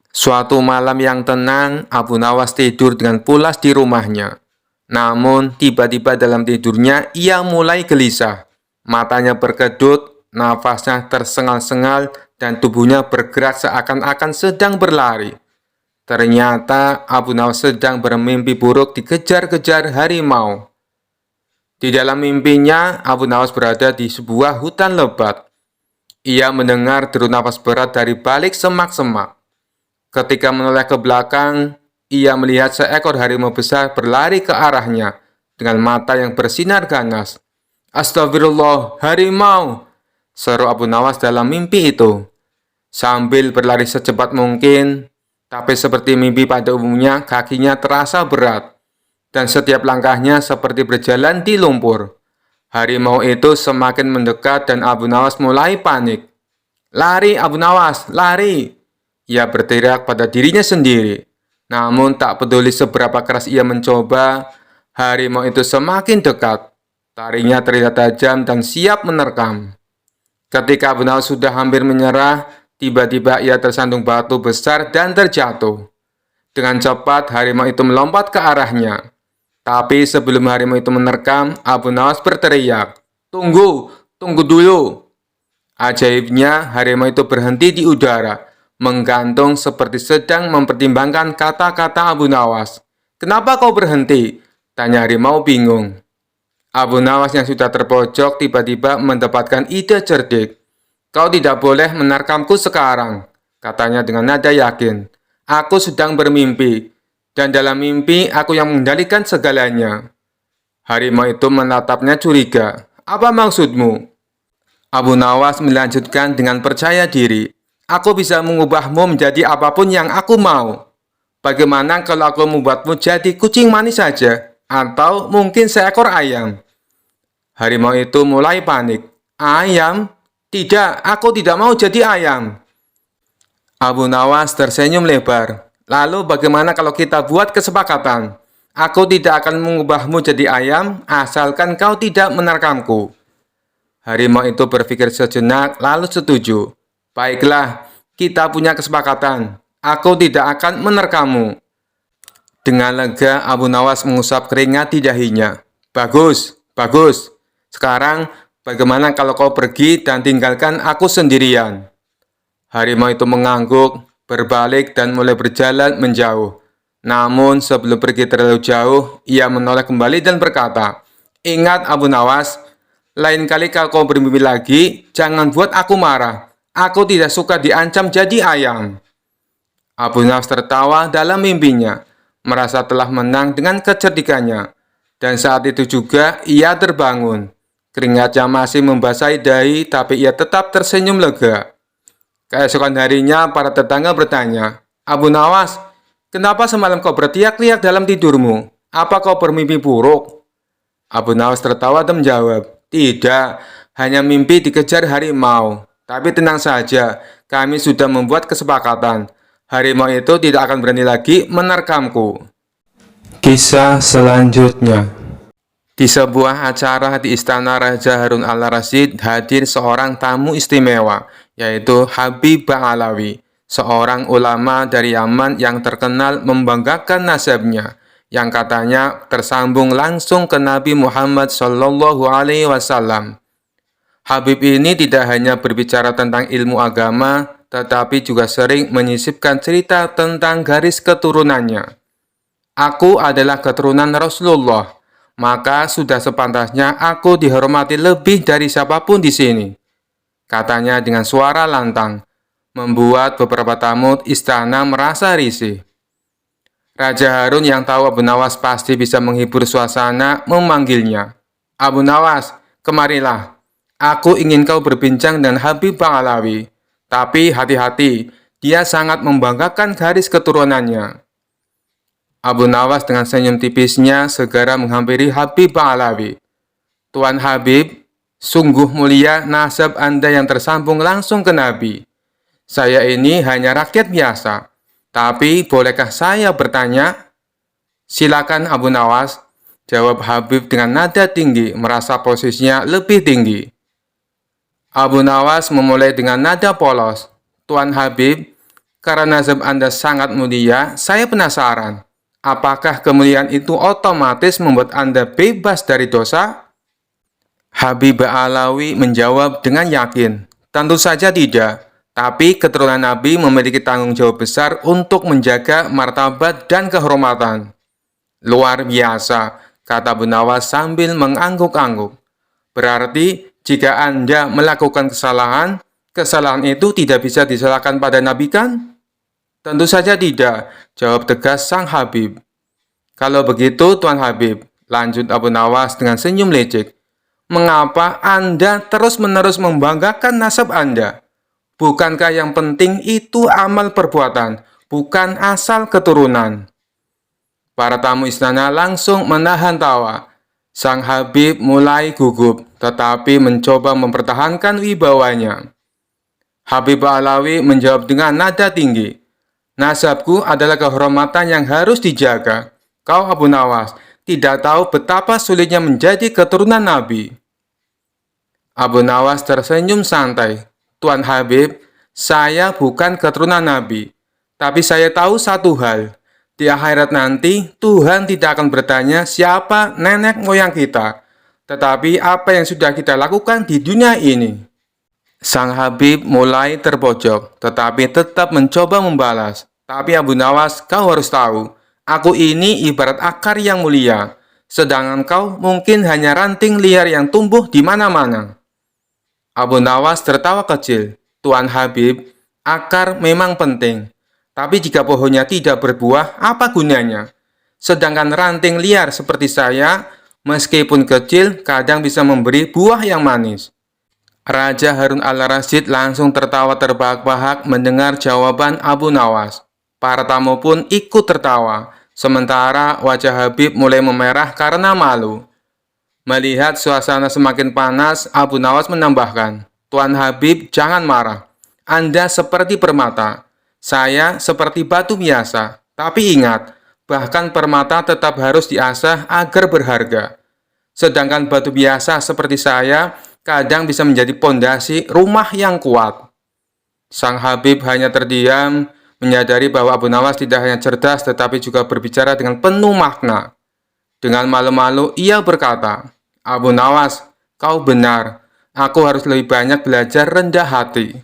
Suatu malam yang tenang, Abu Nawas tidur dengan pulas di rumahnya. Namun, tiba-tiba dalam tidurnya, ia mulai gelisah. Matanya berkedut, nafasnya tersengal-sengal, dan tubuhnya bergerak seakan-akan sedang berlari. Ternyata Abu Nawas sedang bermimpi buruk dikejar-kejar harimau. Di dalam mimpinya, Abu Nawas berada di sebuah hutan lebat. Ia mendengar deru nafas berat dari balik semak-semak. Ketika menoleh ke belakang, ia melihat seekor harimau besar berlari ke arahnya dengan mata yang bersinar ganas. "Astagfirullah, harimau!" seru Abu Nawas dalam mimpi itu. Sambil berlari secepat mungkin, tapi seperti mimpi pada umumnya, kakinya terasa berat, dan setiap langkahnya seperti berjalan di lumpur. Harimau itu semakin mendekat dan Abu Nawas mulai panik. "Lari, Abu Nawas, lari!" Ia berteriak pada dirinya sendiri. Namun tak peduli seberapa keras ia mencoba, harimau itu semakin dekat. Taringnya terlihat tajam dan siap menerkam. Ketika Abu Nawas sudah hampir menyerah, tiba-tiba ia tersandung batu besar dan terjatuh. Dengan cepat, harimau itu melompat ke arahnya. Tapi sebelum harimau itu menerkam, Abu Nawas berteriak, "Tunggu, tunggu dulu!" Ajaibnya, harimau itu berhenti di udara, menggantung seperti sedang mempertimbangkan kata-kata Abu Nawas. "Kenapa kau berhenti?" tanya harimau bingung. Abu Nawas yang sudah terpojok tiba-tiba mendapatkan ide cerdik. "Kau tidak boleh menerkamku sekarang," katanya dengan nada yakin. Aku sedang bermimpi, dan dalam mimpi aku yang mengendalikan segalanya. Harimau itu menatapnya curiga. Apa maksudmu? Abu Nawas melanjutkan dengan percaya diri. Aku bisa mengubahmu menjadi apapun yang aku mau. Bagaimana kalau aku membuatmu jadi kucing manis saja? Atau mungkin seekor ayam? Harimau itu mulai panik. Ayam? Tidak, aku tidak mau jadi ayam. Abu Nawas tersenyum lebar. Lalu bagaimana kalau kita buat kesepakatan? Aku tidak akan mengubahmu jadi ayam, asalkan kau tidak menerkamku. Harimau itu berpikir sejenak, lalu setuju. Baiklah, kita punya kesepakatan. Aku tidak akan menerkammu. Dengan lega, Abu Nawas mengusap keringat di dahinya. Bagus, bagus. Sekarang, bagaimana kalau kau pergi dan tinggalkan aku sendirian? Harimau itu mengangguk, berbalik dan mulai berjalan menjauh. Namun, sebelum pergi terlalu jauh, ia menoleh kembali dan berkata, Ingat Abu Nawas, lain kali kalau kau bermimpi lagi, jangan buat aku marah. Aku tidak suka diancam jadi ayam. Abu Nawas tertawa dalam mimpinya, merasa telah menang dengan kecerdikannya. Dan saat itu juga ia terbangun. Keringatnya masih membasahi dahi, tapi ia tetap tersenyum lega. Keesokan harinya, para tetangga bertanya, Abu Nawas, kenapa semalam kau berteriak-teriak dalam tidurmu? Apa kau bermimpi buruk? Abu Nawas tertawa dan menjawab, Tidak, hanya mimpi dikejar harimau. Tapi tenang saja, kami sudah membuat kesepakatan. Harimau itu tidak akan berani lagi menerkamku. Kisah selanjutnya. Di sebuah acara di Istana Raja Harun al-Rasyid hadir seorang tamu istimewa, yaitu Habib Ba'alawi, seorang ulama dari Yaman yang terkenal membanggakan nasabnya, yang katanya tersambung langsung ke Nabi Muhammad SAW. Habib ini tidak hanya berbicara tentang ilmu agama, tetapi juga sering menyisipkan cerita tentang garis keturunannya. Aku adalah keturunan Rasulullah, maka sudah sepantasnya aku dihormati lebih dari siapapun di sini. Katanya dengan suara lantang, membuat beberapa tamu istana merasa risih. Raja Harun yang tahu Abu Nawas pasti bisa menghibur suasana memanggilnya. Abu Nawas, kemarilah. Aku ingin kau berbincang dengan Habib Ba'alawi. Tapi hati-hati, dia sangat membanggakan garis keturunannya. Abu Nawas dengan senyum tipisnya segera menghampiri Habib Ba'alawi. Tuan Habib, sungguh mulia nasab Anda yang tersambung langsung ke Nabi. Saya ini hanya rakyat biasa. Tapi bolehkah saya bertanya? Silakan Abu Nawas, jawab Habib dengan nada tinggi, merasa posisinya lebih tinggi. Abu Nawas memulai dengan nada polos. Tuan Habib, karena nasab Anda sangat mulia, saya penasaran. Apakah kemuliaan itu otomatis membuat Anda bebas dari dosa? Habib Ba'alawi menjawab dengan yakin, tentu saja tidak. Tapi keturunan Nabi memiliki tanggung jawab besar untuk menjaga martabat dan kehormatan. Luar biasa, kata Abu Nawas sambil mengangguk-angguk. Berarti jika Anda melakukan kesalahan, kesalahan itu tidak bisa disalahkan pada Nabi kan? Tentu saja tidak, jawab tegas sang Habib. Kalau begitu Tuan Habib, lanjut Abu Nawas dengan senyum lecek. Mengapa Anda terus-menerus membanggakan nasab Anda? Bukankah yang penting itu amal perbuatan, bukan asal keturunan? Para tamu istana langsung menahan tawa. Sang Habib mulai gugup, tetapi mencoba mempertahankan wibawanya. Habib Ba'alawi menjawab dengan nada tinggi. Nasabku adalah kehormatan yang harus dijaga. Kau Abu Nawas tidak tahu betapa sulitnya menjadi keturunan Nabi. Abu Nawas tersenyum santai. Tuan Habib, saya bukan keturunan Nabi, tapi saya tahu satu hal. Di akhirat nanti, Tuhan tidak akan bertanya siapa nenek moyang kita, tetapi apa yang sudah kita lakukan di dunia ini. Sang Habib mulai terpojok, tetapi tetap mencoba membalas. Tapi Abu Nawas, kau harus tahu, aku ini ibarat akar yang mulia, sedangkan kau mungkin hanya ranting liar yang tumbuh di mana-mana. Abu Nawas tertawa kecil. Tuan Habib, akar memang penting, Tapi jika pohonnya tidak berbuah, apa gunanya? Sedangkan ranting liar seperti saya, meskipun kecil, kadang bisa memberi buah yang manis. Raja Harun al-Rasyid langsung tertawa terbahak-bahak mendengar jawaban Abu Nawas. Para tamu pun ikut tertawa, sementara wajah Habib mulai memerah karena malu. Melihat suasana semakin panas, Abu Nawas menambahkan, "Tuan Habib, jangan marah. Anda seperti permata. Saya seperti batu biasa. Tapi ingat, bahkan permata tetap harus diasah agar berharga. Sedangkan batu biasa seperti saya kadang bisa menjadi pondasi rumah yang kuat." Sang Habib hanya terdiam, menyadari bahwa Abu Nawas tidak hanya cerdas tetapi juga berbicara dengan penuh makna. Dengan malu-malu ia berkata, "Abu Nawas, kau benar. Aku harus lebih banyak belajar rendah hati."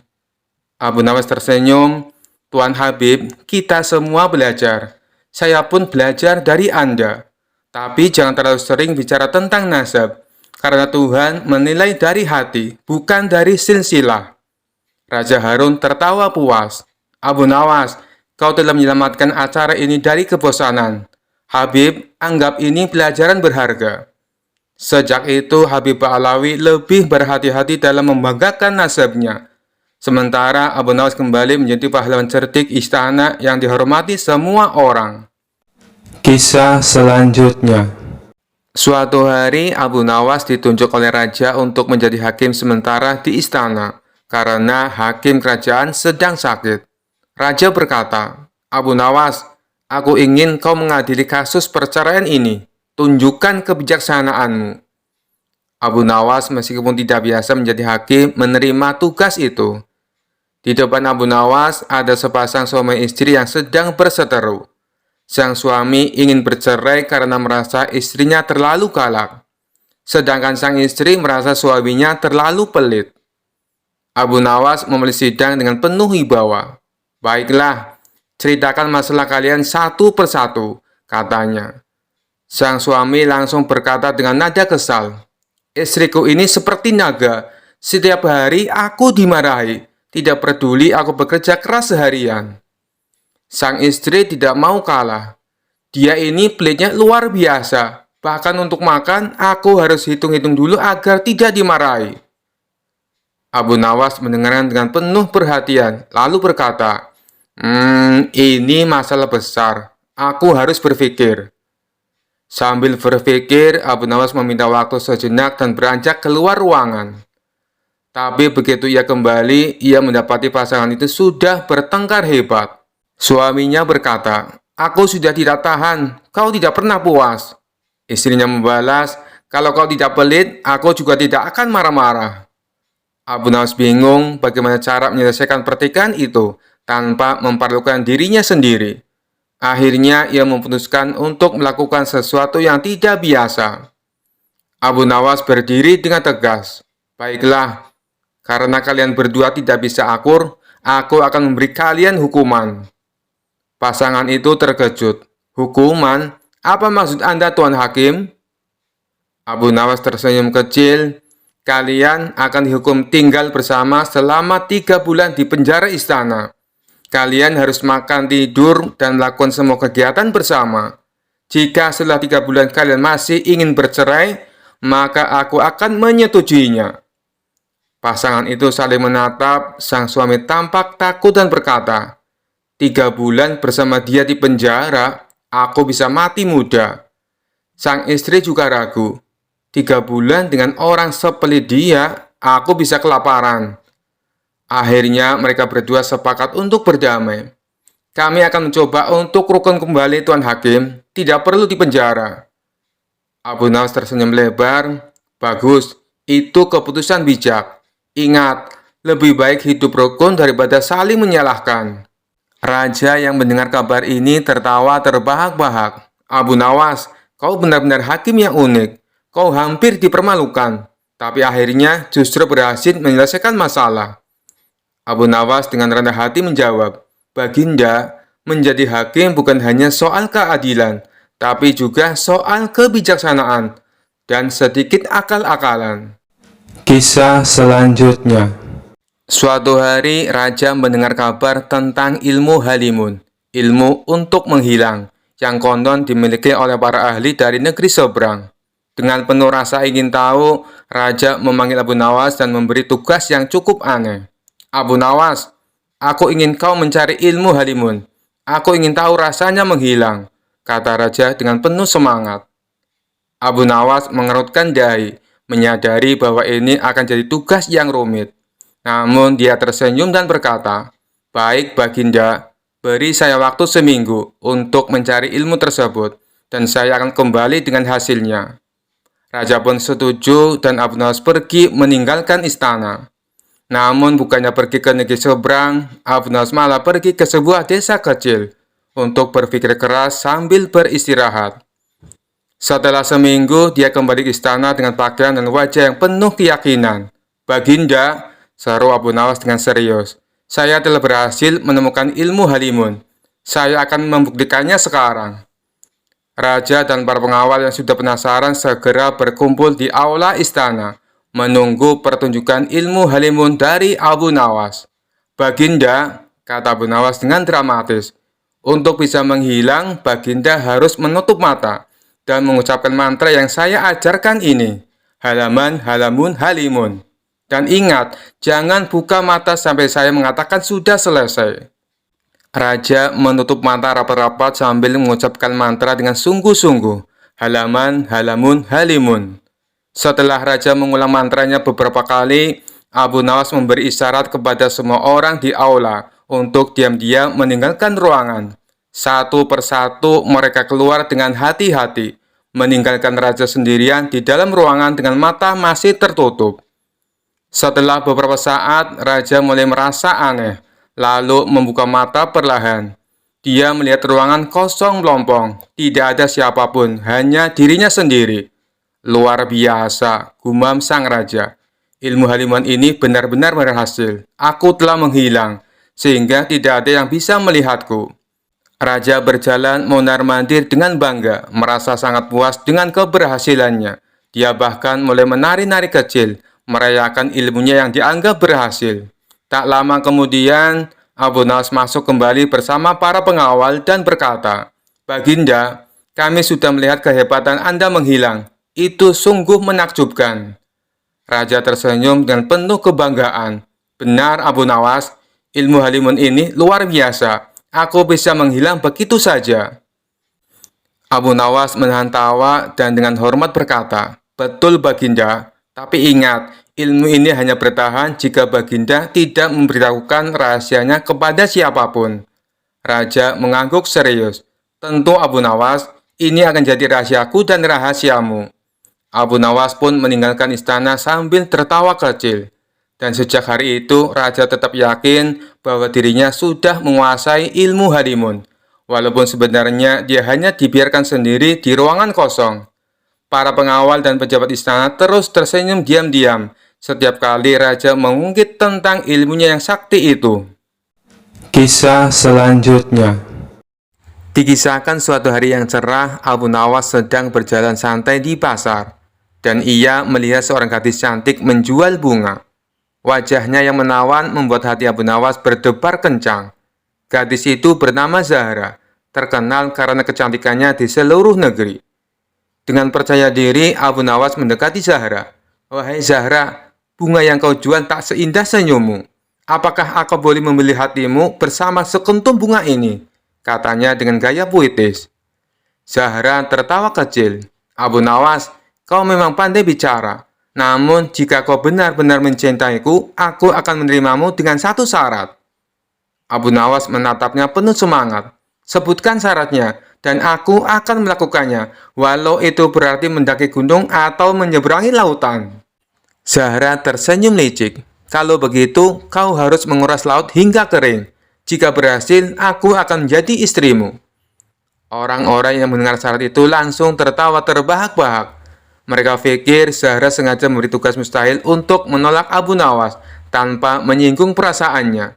Abu Nawas tersenyum, "Tuan Habib, kita semua belajar. Saya pun belajar dari Anda. Tapi jangan terlalu sering bicara tentang nasab, karena Tuhan menilai dari hati, bukan dari silsilah." Raja Harun tertawa puas. "Abu Nawas, kau telah menyelamatkan acara ini dari kebosanan. Habib, anggap ini pelajaran berharga." Sejak itu, Habib Ba'alawi lebih berhati-hati dalam membanggakan nasabnya. Sementara Abu Nawas kembali menjadi pahlawan cerdik istana yang dihormati semua orang. Kisah selanjutnya. Suatu hari, Abu Nawas ditunjuk oleh raja untuk menjadi hakim sementara di istana, karena hakim kerajaan sedang sakit. Raja berkata, "Abu Nawas, aku ingin kau mengadili kasus perceraian ini. Tunjukkan kebijaksanaanmu." Abu Nawas meskipun tidak biasa menjadi hakim menerima tugas itu. Di depan Abu Nawas ada sepasang suami istri yang sedang berseteru. Sang suami ingin bercerai karena merasa istrinya terlalu galak. Sedangkan sang istri merasa suaminya terlalu pelit. Abu Nawas memulai sidang dengan penuh wibawa. "Baiklah, ceritakan masalah kalian satu persatu," katanya. Sang suami langsung berkata dengan nada kesal, "Istriku ini seperti naga. Setiap hari aku dimarahi. Tidak peduli aku bekerja keras seharian." Sang istri tidak mau kalah. "Dia ini pelitnya luar biasa. Bahkan untuk makan, aku harus hitung-hitung dulu agar tidak dimarahi." Abu Nawas mendengarkan dengan penuh perhatian, lalu berkata, Ini masalah besar. Aku harus berpikir." Sambil berpikir, Abu Nawas meminta waktu sejenak dan beranjak keluar ruangan. Tapi begitu ia kembali, ia mendapati pasangan itu sudah bertengkar hebat. Suaminya berkata, "Aku sudah tidak tahan, kau tidak pernah puas." Istrinya membalas, "Kalau kau tidak pelit, aku juga tidak akan marah-marah." Abu Nawas bingung bagaimana cara menyelesaikan pertikaian itu tanpa memperlukan dirinya sendiri. Akhirnya ia memutuskan untuk melakukan sesuatu yang tidak biasa. Abu Nawas berdiri dengan tegas. "Baiklah, karena kalian berdua tidak bisa akur, aku akan memberi kalian hukuman." Pasangan itu terkejut. "Hukuman? Apa maksud Anda, Tuan Hakim?" Abu Nawas tersenyum kecil. "Kalian akan dihukum tinggal bersama selama 3 bulan di penjara istana. Kalian harus makan, tidur, dan melakukan semua kegiatan bersama. Jika setelah 3 bulan kalian masih ingin bercerai, maka aku akan menyetujuinya." Pasangan itu saling menatap. Sang suami tampak takut dan berkata, "3 bulan bersama dia di penjara, aku bisa mati muda." Sang istri juga ragu. "3 bulan dengan orang sepelit dia, aku bisa kelaparan." Akhirnya mereka berdua sepakat untuk berdamai. "Kami akan mencoba untuk rukun kembali, Tuan Hakim. Tidak perlu dipenjara." Abu Nawas tersenyum lebar. "Bagus, itu keputusan bijak. Ingat, lebih baik hidup rukun daripada saling menyalahkan." Raja yang mendengar kabar ini tertawa terbahak-bahak. "Abu Nawas, kau benar-benar hakim yang unik. Kau hampir dipermalukan, tapi akhirnya justru berhasil menyelesaikan masalah." Abu Nawas dengan rendah hati menjawab, "Baginda, menjadi hakim bukan hanya soal keadilan, tapi juga soal kebijaksanaan dan sedikit akal-akalan." Kisah selanjutnya. Suatu hari, raja mendengar kabar tentang ilmu halimun, ilmu untuk menghilang, yang konon dimiliki oleh para ahli dari negeri seberang. Dengan penuh rasa ingin tahu, Raja memanggil Abu Nawas dan memberi tugas yang cukup aneh. Abu Nawas, aku ingin kau mencari ilmu Halimun. Aku ingin tahu rasanya menghilang, kata Raja dengan penuh semangat. Abu Nawas mengerutkan dahi, menyadari bahwa ini akan jadi tugas yang rumit. Namun dia tersenyum dan berkata, "Baik, Baginda, beri saya waktu seminggu untuk mencari ilmu tersebut, dan saya akan kembali dengan hasilnya." Raja pun setuju dan Abu Nawas pergi meninggalkan istana. Namun bukannya pergi ke negeri seberang, Abu Nawas malah pergi ke sebuah desa kecil untuk berpikir keras sambil beristirahat. Setelah seminggu, dia kembali ke istana dengan pakaian dan wajah yang penuh keyakinan. "Baginda," seru Abu Nawas dengan serius, "saya telah berhasil menemukan ilmu Halimun. Saya akan membuktikannya sekarang." Raja dan para pengawal yang sudah penasaran segera berkumpul di aula istana, menunggu pertunjukan ilmu Halimun dari Abu Nawas. "Baginda," kata Abu Nawas dengan dramatis, "untuk bisa menghilang, Baginda harus menutup mata dan mengucapkan mantra yang saya ajarkan ini. Halaman, halamun, halimun. Dan ingat, jangan buka mata sampai saya mengatakan sudah selesai." Raja menutup mata rapat-rapat sambil mengucapkan mantra dengan sungguh-sungguh. Halaman, halamun, halimun. Setelah Raja mengulang mantranya beberapa kali, Abu Nawas memberi isyarat kepada semua orang di aula untuk diam-diam meninggalkan ruangan. Satu persatu mereka keluar dengan hati-hati, meninggalkan Raja sendirian di dalam ruangan dengan mata masih tertutup. Setelah beberapa saat, Raja mulai merasa aneh, lalu membuka mata perlahan. Dia melihat ruangan kosong melompong, tidak ada siapapun, hanya dirinya sendiri. "Luar biasa," gumam sang raja. "Ilmu Halimun ini benar-benar berhasil. Aku telah menghilang, sehingga tidak ada yang bisa melihatku." Raja berjalan mondar-mandir dengan bangga, merasa sangat puas dengan keberhasilannya. Dia bahkan mulai menari-nari kecil, merayakan ilmunya yang dianggap berhasil. Tak lama kemudian, Abu Nawas masuk kembali bersama para pengawal dan berkata, "Baginda, kami sudah melihat kehebatan Anda menghilang. Itu sungguh menakjubkan." Raja tersenyum dengan penuh kebanggaan. "Benar, Abu Nawas, ilmu Halimun ini luar biasa. Aku bisa menghilang begitu saja." Abu Nawas menahan tawa dan dengan hormat berkata, "Betul, Baginda. Tapi ingat, ilmu ini hanya bertahan jika Baginda tidak memberitahukan rahasianya kepada siapapun." Raja mengangguk serius. "Tentu, Abu Nawas, ini akan jadi rahasiaku dan rahasiamu." Abu Nawas pun meninggalkan istana sambil tertawa kecil. Dan sejak hari itu, Raja tetap yakin bahwa dirinya sudah menguasai ilmu Halimun, walaupun sebenarnya dia hanya dibiarkan sendiri di ruangan kosong. Para pengawal dan pejabat istana terus tersenyum diam-diam setiap kali Raja mengungkit tentang ilmunya yang sakti itu. Kisah selanjutnya. Dikisahkan suatu hari yang cerah, Abu Nawas sedang berjalan santai di pasar, dan ia melihat seorang gadis cantik menjual bunga. Wajahnya yang menawan membuat hati Abu Nawas berdebar kencang. Gadis itu bernama Zahra, terkenal karena kecantikannya di seluruh negeri. Dengan percaya diri, Abu Nawas mendekati Zahra. "Wahai Zahra, bunga yang kau jual tak seindah senyummu. Apakah aku boleh membeli hatimu bersama sekuntum bunga ini?" katanya dengan gaya puitis. Zahra tertawa kecil. "Abu Nawas, kau memang pandai bicara. Namun, jika kau benar-benar mencintaiku, aku akan menerimamu dengan satu syarat." Abu Nawas menatapnya penuh semangat. "Sebutkan syaratnya, dan aku akan melakukannya, walau itu berarti mendaki gunung atau menyeberangi lautan." Zahra tersenyum licik. "Kalau begitu, kau harus menguras laut hingga kering. Jika berhasil, aku akan menjadi istrimu." Orang-orang yang mendengar syarat itu langsung tertawa terbahak-bahak. Mereka pikir Zahra sengaja memberi tugas mustahil untuk menolak Abu Nawas tanpa menyinggung perasaannya.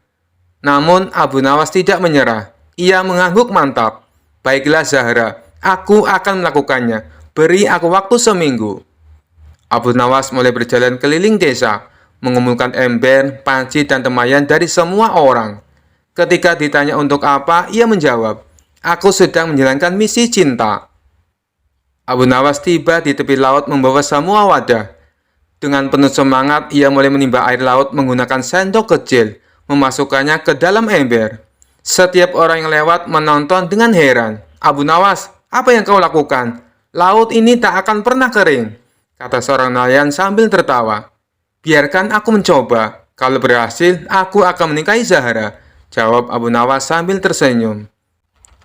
Namun Abu Nawas tidak menyerah. Ia mengangguk mantap. "Baiklah Zahra, aku akan melakukannya. Beri aku waktu seminggu." Abu Nawas mulai berjalan keliling desa, mengumpulkan ember, panci, dan temayan dari semua orang. Ketika ditanya untuk apa, ia menjawab, "Aku sedang menjalankan misi cinta." Abu Nawas tiba di tepi laut membawa semua wadah. Dengan penuh semangat, ia mulai menimba air laut menggunakan sendok kecil, memasukkannya ke dalam ember. Setiap orang yang lewat menonton dengan heran. "Abu Nawas, apa yang kau lakukan? Laut ini tak akan pernah kering," kata seorang nelayan sambil tertawa. "Biarkan aku mencoba. Kalau berhasil, aku akan menikahi Zahra," jawab Abu Nawas sambil tersenyum.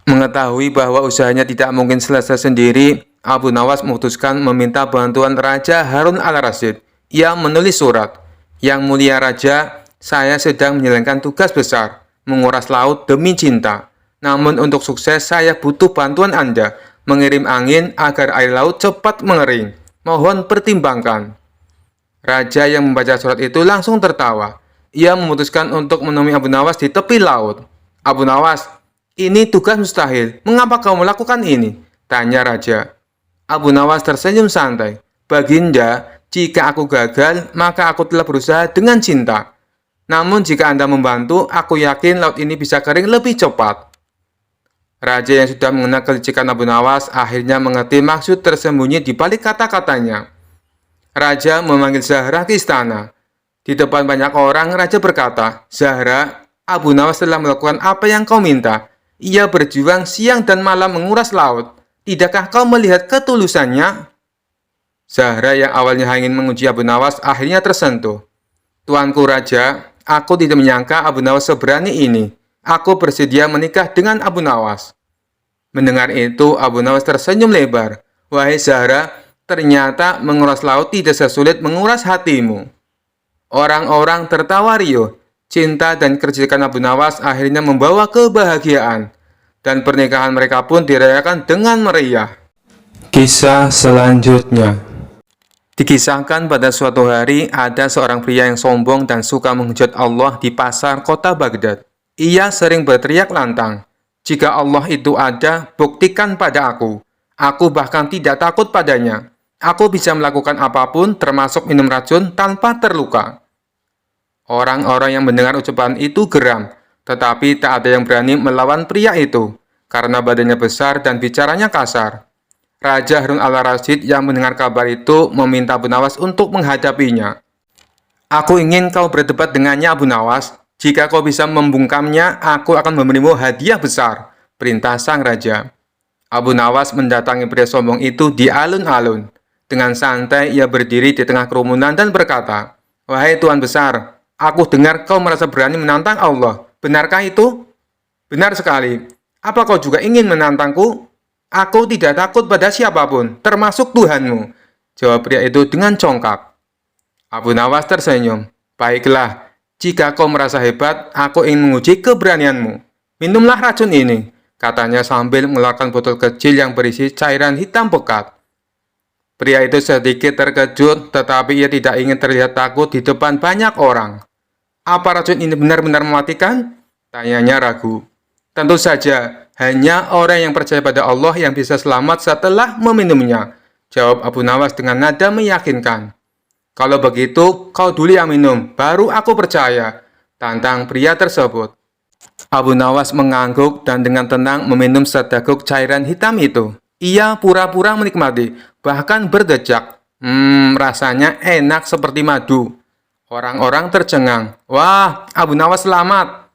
Mengetahui bahwa usahanya tidak mungkin selesai sendiri, Abu Nawas memutuskan meminta bantuan Raja Harun al-Rasyid. Ia menulis surat, "Yang mulia Raja, saya sedang menjalankan tugas besar, menguras laut demi cinta. Namun untuk sukses saya butuh bantuan Anda, mengirim angin agar air laut cepat mengering. Mohon pertimbangkan." Raja yang membaca surat itu langsung tertawa. Ia memutuskan untuk menemui Abu Nawas di tepi laut. "Abu Nawas, ini tugas mustahil. Mengapa kau melakukan ini?" tanya Raja. Abu Nawas tersenyum santai. "Baginda, jika aku gagal, maka aku telah berusaha dengan cinta. Namun jika Anda membantu, aku yakin laut ini bisa kering lebih cepat." Raja yang sudah mengenal kelicikan Abu Nawas akhirnya mengerti maksud tersembunyi di balik kata-katanya. Raja memanggil Zahra ke istana. Di depan banyak orang, Raja berkata, "Zahra, Abu Nawas telah melakukan apa yang kau minta. Ia berjuang siang dan malam menguras laut. Tidakkah kau melihat ketulusannya?" Zahra yang awalnya ingin menguji Abu Nawas akhirnya tersentuh. "Tuanku Raja, aku tidak menyangka Abu Nawas seberani ini. Aku bersedia menikah dengan Abu Nawas." Mendengar itu, Abu Nawas tersenyum lebar. "Wahai Zahra, ternyata menguras laut tidak sesulit menguras hatimu." Orang-orang tertawa riuh. Cinta dan kecerdikan Abu Nawas akhirnya membawa kebahagiaan, dan pernikahan mereka pun dirayakan dengan meriah. Kisah selanjutnya. Dikisahkan pada suatu hari ada seorang pria yang sombong dan suka menghujat Allah di pasar kota Baghdad. Ia sering berteriak lantang, "Jika Allah itu ada, buktikan pada aku. Aku bahkan tidak takut padanya. Aku bisa melakukan apapun termasuk minum racun tanpa terluka." Orang-orang yang mendengar ucapan itu geram, tetapi tak ada yang berani melawan pria itu, karena badannya besar dan bicaranya kasar. Raja Harun al-Rasyid yang mendengar kabar itu meminta Abu Nawas untuk menghadapinya. "Aku ingin kau berdebat dengannya, Abu Nawas. Jika kau bisa membungkamnya, aku akan memberimu hadiah besar," perintah sang raja. Abu Nawas mendatangi pria sombong itu di alun-alun. Dengan santai ia berdiri di tengah kerumunan dan berkata, "Wahai Tuan Besar, aku dengar kau merasa berani menantang Allah. Benarkah itu?" "Benar sekali. Apa kau juga ingin menantangku?" "Aku tidak takut pada siapapun, termasuk Tuhanmu," jawab pria itu dengan congkak. Abu Nawas tersenyum. "Baiklah, jika kau merasa hebat, aku ingin menguji keberanianmu. Minumlah racun ini," katanya sambil mengeluarkan botol kecil yang berisi cairan hitam pekat. Pria itu sedikit terkejut, tetapi ia tidak ingin terlihat takut di depan banyak orang. "Apa racun ini benar-benar mematikan?" tanyanya ragu. "Tentu saja, hanya orang yang percaya pada Allah yang bisa selamat setelah meminumnya," jawab Abu Nawas dengan nada meyakinkan. "Kalau begitu, kau dulu yang minum, baru aku percaya," tantang pria tersebut. Abu Nawas mengangguk dan dengan tenang meminum seteguk cairan hitam itu. Ia pura-pura menikmati, bahkan berdecak. Rasanya enak seperti madu. Orang-orang tercengang. "Wah, Abu Nawas selamat."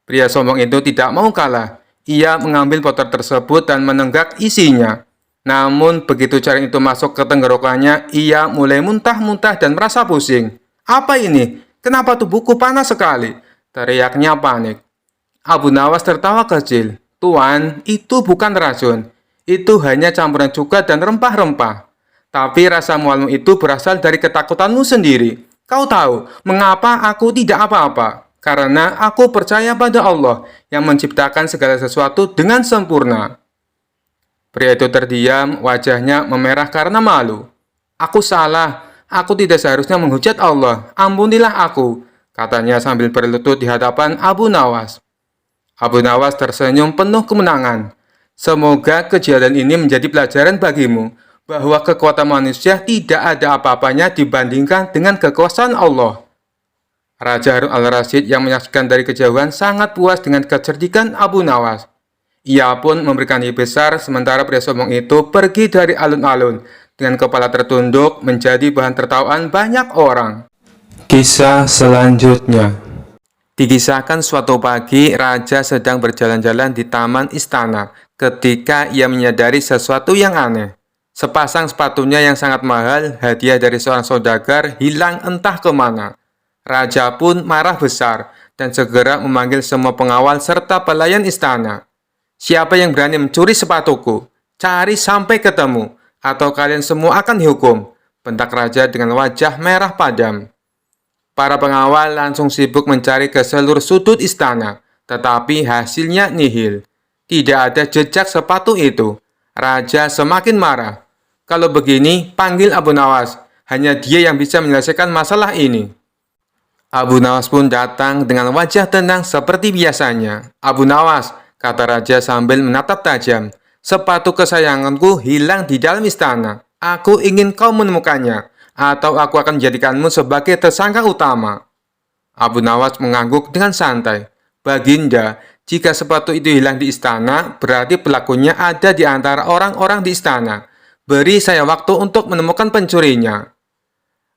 Pria sombong itu tidak mau kalah. Ia mengambil botol tersebut dan menenggak isinya. Namun, begitu cairan itu masuk ke tenggorokannya, ia mulai muntah-muntah dan merasa pusing. "Apa ini? Kenapa tubuhku panas sekali?" teriaknya panik. Abu Nawas tertawa kecil. "Tuan, itu bukan racun. Itu hanya campuran cuka dan rempah-rempah. Tapi rasa mualmu itu berasal dari ketakutanmu sendiri. Kau tahu mengapa aku tidak apa-apa? Karena aku percaya pada Allah yang menciptakan segala sesuatu dengan sempurna." Pria itu terdiam, wajahnya memerah karena malu. "Aku salah. Aku tidak seharusnya menghujat Allah. Ampunilah aku," katanya sambil berlutut di hadapan Abu Nawas. Abu Nawas tersenyum penuh kemenangan. "Semoga kejadian ini menjadi pelajaran bagimu, bahwa kekuatan manusia tidak ada apa-apanya dibandingkan dengan kekuasaan Allah." Raja Harun al-Rasyid yang menyaksikan dari kejauhan sangat puas dengan kecerdikan Abu Nawas. Ia pun memberikan hadiah besar sementara pria sombong itu pergi dari alun-alun dengan kepala tertunduk menjadi bahan tertawaan banyak orang. Kisah selanjutnya. Dikisahkan suatu pagi, raja sedang berjalan-jalan di taman istana ketika ia menyadari sesuatu yang aneh. Sepasang sepatunya yang sangat mahal, hadiah dari seorang saudagar, hilang entah kemana. Raja pun marah besar dan segera memanggil semua pengawal serta pelayan istana. Siapa yang berani mencuri sepatuku? Cari sampai ketemu, atau kalian semua akan dihukum, bentak raja dengan wajah merah padam. Para pengawal langsung sibuk mencari ke seluruh sudut istana, tetapi hasilnya nihil. Tidak ada jejak sepatu itu. Raja semakin marah. Kalau begini, panggil Abu Nawas. Hanya dia yang bisa menyelesaikan masalah ini. Abu Nawas pun datang dengan wajah tenang seperti biasanya. Abu Nawas, kata raja sambil menatap tajam. Sepatu kesayanganku hilang di dalam istana. Aku ingin kau menemukannya, atau aku akan menjadikanmu sebagai tersangka utama. Abu Nawas mengangguk dengan santai. Baginda, jika sepatu itu hilang di istana, berarti pelakunya ada di antara orang-orang di istana. Beri saya waktu untuk menemukan pencurinya.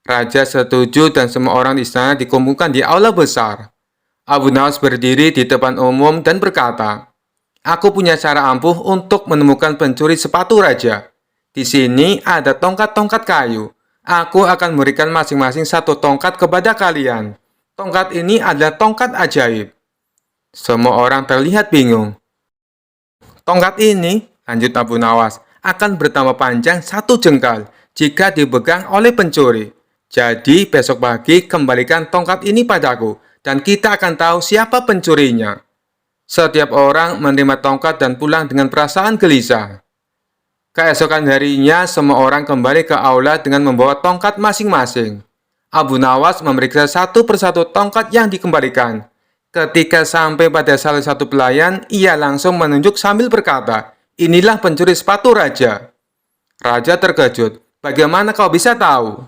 Raja setuju dan semua orang di istana dikumpulkan di aula besar. Abu Nawas berdiri di depan umum dan berkata, "Aku punya cara ampuh untuk menemukan pencuri sepatu raja. Di sini ada tongkat-tongkat kayu. Aku akan memberikan masing-masing satu tongkat kepada kalian. Tongkat ini adalah tongkat ajaib." Semua orang terlihat bingung. "Tongkat ini," lanjut Abu Nawas, "akan bertambah panjang 1 jengkal jika dipegang oleh pencuri. Jadi besok pagi kembalikan tongkat ini padaku dan kita akan tahu siapa pencurinya." Setiap orang menerima tongkat dan pulang dengan perasaan gelisah. Keesokan harinya, semua orang kembali ke aula dengan membawa tongkat masing-masing. Abu Nawas memeriksa satu persatu tongkat yang dikembalikan. Ketika sampai pada salah satu pelayan, ia langsung menunjuk sambil berkata, "Inilah pencuri sepatu raja." Raja terkejut. "Bagaimana kau bisa tahu?"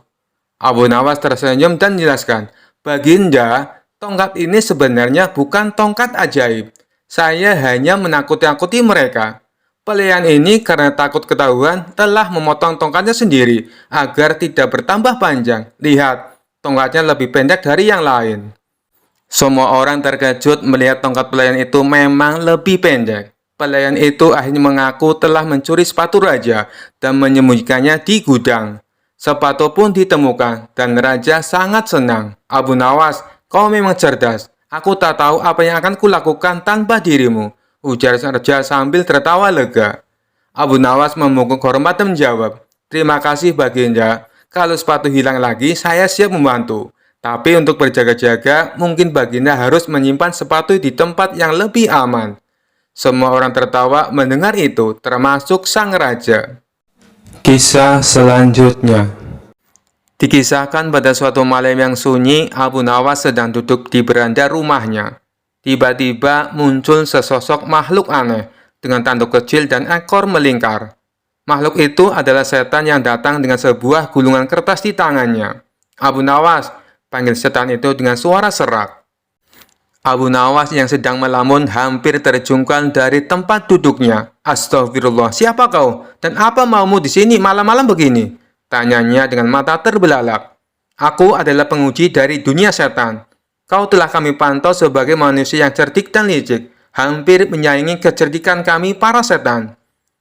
Abu Nawas tersenyum dan menjelaskan, "Baginda, tongkat ini sebenarnya bukan tongkat ajaib. Saya hanya menakut-nakuti mereka. Pelayan ini karena takut ketahuan telah memotong tongkatnya sendiri agar tidak bertambah panjang. Lihat, tongkatnya lebih pendek dari yang lain." Semua orang terkejut melihat tongkat pelayan itu memang lebih pendek. Pelayan itu akhirnya mengaku telah mencuri sepatu raja dan menyembunyikannya di gudang. Sepatu pun ditemukan dan raja sangat senang. "Abu Nawas, kau memang cerdas. Aku tak tahu apa yang akan kulakukan tanpa dirimu," ujar raja sambil tertawa lega. Abu Nawas memungkuk hormat dan menjawab, "Terima kasih Baginda. Kalau sepatu hilang lagi, saya siap membantu. Tapi untuk berjaga-jaga, mungkin Baginda harus menyimpan sepatu di tempat yang lebih aman." Semua orang tertawa mendengar itu, termasuk sang raja. Kisah selanjutnya. Dikisahkan pada suatu malam yang sunyi, Abu Nawas sedang duduk di beranda rumahnya. Tiba-tiba muncul sesosok makhluk aneh dengan tanduk kecil dan ekor melingkar. Makhluk itu adalah setan yang datang dengan sebuah gulungan kertas di tangannya. "Abu Nawas," panggil setan itu dengan suara serak. Abu Nawas yang sedang melamun hampir terjungkal dari tempat duduknya. "Astagfirullah, siapa kau? Dan apa maumu di sini malam-malam begini?" tanyanya dengan mata terbelalak. "Aku adalah penguji dari dunia setan. Kau telah kami pantau sebagai manusia yang cerdik dan licik, hampir menyaingi kecerdikan kami para setan.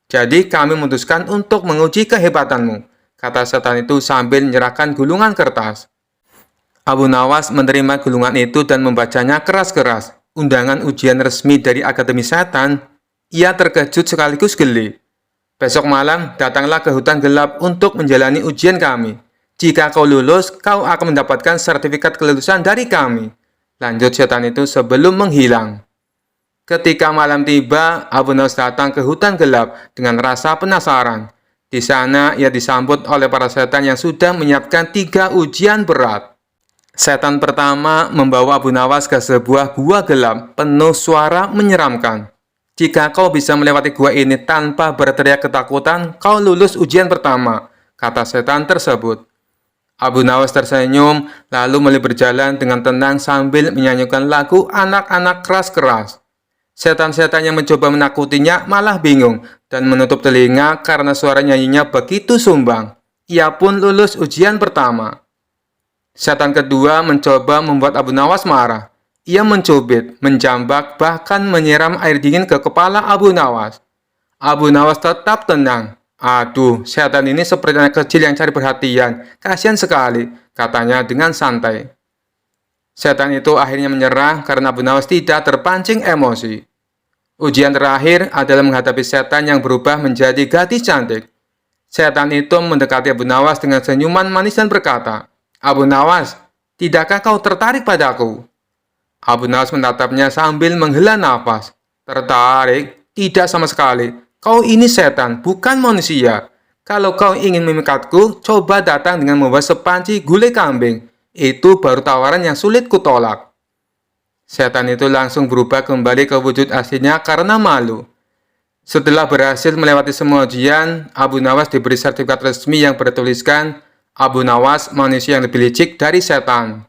Jadi kami memutuskan untuk menguji kehebatanmu," kata setan itu sambil menyerahkan gulungan kertas. Abu Nawas menerima gulungan itu dan membacanya keras-keras. Undangan ujian resmi dari Akademi Setan. Ia terkejut sekaligus geli. "Besok malam, datanglah ke hutan gelap untuk menjalani ujian kami. Jika kau lulus, kau akan mendapatkan sertifikat kelulusan dari kami," lanjut setan itu sebelum menghilang. Ketika malam tiba, Abu Nawas datang ke hutan gelap dengan rasa penasaran. Di sana, ia disambut oleh para setan yang sudah menyiapkan 3 ujian berat. Setan pertama membawa Abu Nawas ke sebuah gua gelap penuh suara menyeramkan. "Jika kau bisa melewati gua ini tanpa berteriak ketakutan, kau lulus ujian pertama," kata setan tersebut. Abu Nawas tersenyum, lalu mulai berjalan dengan tenang sambil menyanyikan lagu anak-anak keras-keras. Setan-setan yang mencoba menakutinya malah bingung dan menutup telinga karena suara nyanyinya begitu sumbang. Ia pun lulus ujian pertama. Setan kedua mencoba membuat Abu Nawas marah. Ia mencubit, menjambak, bahkan menyiram air dingin ke kepala Abu Nawas. Abu Nawas tetap tenang. Aduh, setan ini seperti anak kecil yang cari perhatian. Kasihan sekali, katanya dengan santai. Setan itu akhirnya menyerah karena Abu Nawas tidak terpancing emosi. Ujian terakhir adalah menghadapi setan yang berubah menjadi gadis cantik. Setan itu mendekati Abu Nawas dengan senyuman manis dan berkata, "Abu Nawas, tidakkah kau tertarik padaku?" Abu Nawas menatapnya sambil menghela nafas. "Tertarik? Tidak sama sekali. Kau ini setan, bukan manusia. Kalau kau ingin memikatku, coba datang dengan membawa sepanci gulai kambing. Itu baru tawaran yang sulit kutolak." Setan itu langsung berubah kembali ke wujud aslinya karena malu. Setelah berhasil melewati semua ujian, Abu Nawas diberi sertifikat resmi yang bertuliskan, "Abu Nawas, manusia yang lebih licik dari setan."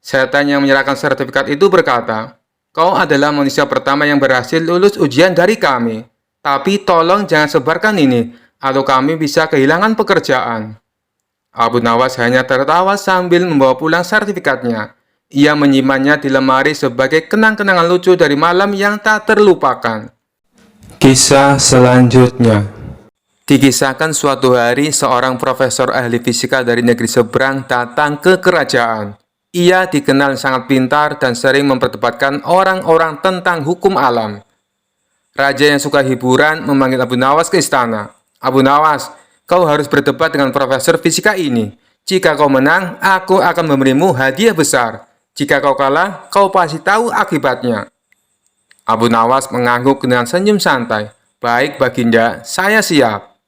Setan yang menyerahkan sertifikat itu berkata, "Kau adalah manusia pertama yang berhasil lulus ujian dari kami. Tapi tolong jangan sebarkan ini, atau kami bisa kehilangan pekerjaan." Abu Nawas hanya tertawa sambil membawa pulang sertifikatnya. Ia menyimpannya di lemari sebagai kenang-kenangan lucu dari malam yang tak terlupakan. Kisah selanjutnya. Dikisahkan suatu hari seorang profesor ahli fisika dari negeri seberang datang ke kerajaan. Ia dikenal sangat pintar dan sering memperdebatkan orang-orang tentang hukum alam. Raja yang suka hiburan memanggil Abu Nawas ke istana. "Abu Nawas, kau harus berdebat dengan profesor fisika ini. Jika kau menang, aku akan memberimu hadiah besar. Jika kau kalah, kau pasti tahu akibatnya." Abu Nawas mengangguk dengan senyum santai. "Baik, Baginda, saya siap."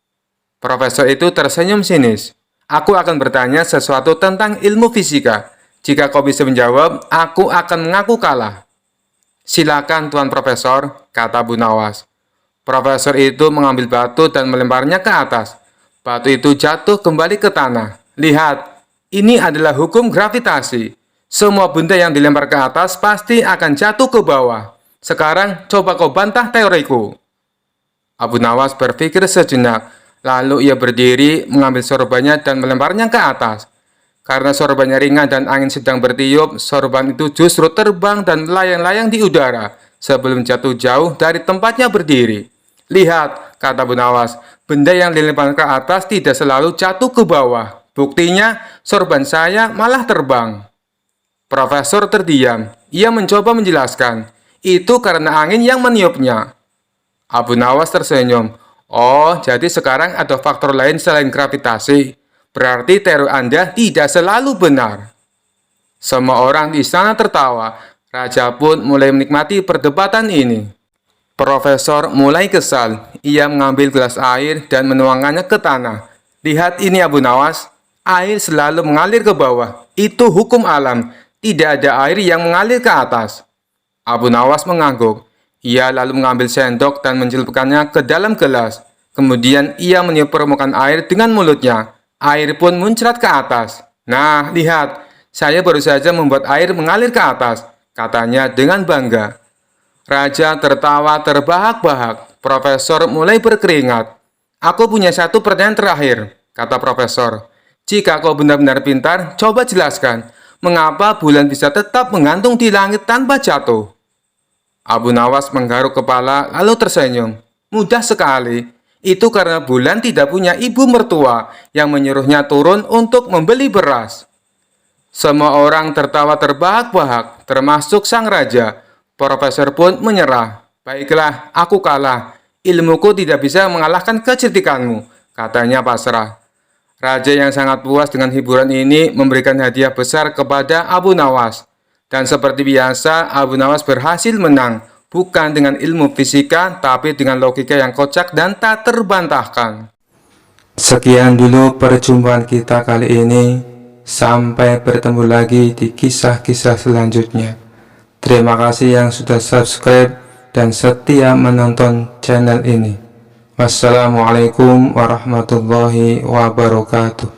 Profesor itu tersenyum sinis. "Aku akan bertanya sesuatu tentang ilmu fisika. Jika kau bisa menjawab, aku akan mengaku kalah." "Silakan, Tuan Profesor," kata Abu Nawas. Profesor itu mengambil batu dan melemparnya ke atas. Batu itu jatuh kembali ke tanah. "Lihat, ini adalah hukum gravitasi. Semua benda yang dilempar ke atas pasti akan jatuh ke bawah. Sekarang, coba kau bantah teoriku." Abu Nawas berpikir sejenak. Lalu ia berdiri, mengambil sorbannya dan melemparnya ke atas. Karena sorbannya ringan dan angin sedang bertiup, sorban itu justru terbang dan melayang-layang di udara sebelum jatuh jauh dari tempatnya berdiri. "Lihat," kata Abu Nawas, "benda yang dilempar ke atas tidak selalu jatuh ke bawah. Buktinya, sorban saya malah terbang." Profesor terdiam. Ia mencoba menjelaskan, "Itu karena angin yang meniupnya." Abu Nawas tersenyum. "Oh, jadi sekarang ada faktor lain selain gravitasi. Berarti teori Anda tidak selalu benar." Semua orang di istana tertawa. Raja pun mulai menikmati perdebatan ini. Profesor mulai kesal. Ia mengambil gelas air dan menuangkannya ke tanah. "Lihat ini, Abu Nawas. Air selalu mengalir ke bawah. Itu hukum alam. Tidak ada air yang mengalir ke atas." Abu Nawas mengangguk. Ia lalu mengambil sendok dan mencelupkannya ke dalam gelas. Kemudian ia meniup permukaan air dengan mulutnya. Air pun muncrat ke atas. "Nah, lihat, saya baru saja membuat air mengalir ke atas," katanya dengan bangga. Raja tertawa terbahak-bahak. Profesor mulai berkeringat. "Aku punya satu pertanyaan terakhir," kata profesor. "Jika kau benar-benar pintar, coba jelaskan, mengapa bulan bisa tetap menggantung di langit tanpa jatuh?" Abu Nawas menggaruk kepala lalu tersenyum. "Mudah sekali. Itu karena bulan tidak punya ibu mertua yang menyuruhnya turun untuk membeli beras." Semua orang tertawa terbahak-bahak, termasuk sang raja. Profesor pun menyerah. "Baiklah, aku kalah. Ilmuku tidak bisa mengalahkan kecerdikanmu," katanya pasrah. Raja yang sangat puas dengan hiburan ini memberikan hadiah besar kepada Abu Nawas. Dan seperti biasa, Abu Nawas berhasil menang. Bukan dengan ilmu fisika, tapi dengan logika yang kocak dan tak terbantahkan. Sekian dulu perjumpaan kita kali ini. Sampai bertemu lagi di kisah-kisah selanjutnya. Terima kasih yang sudah subscribe dan setia menonton channel ini. Wassalamualaikum warahmatullahi wabarakatuh.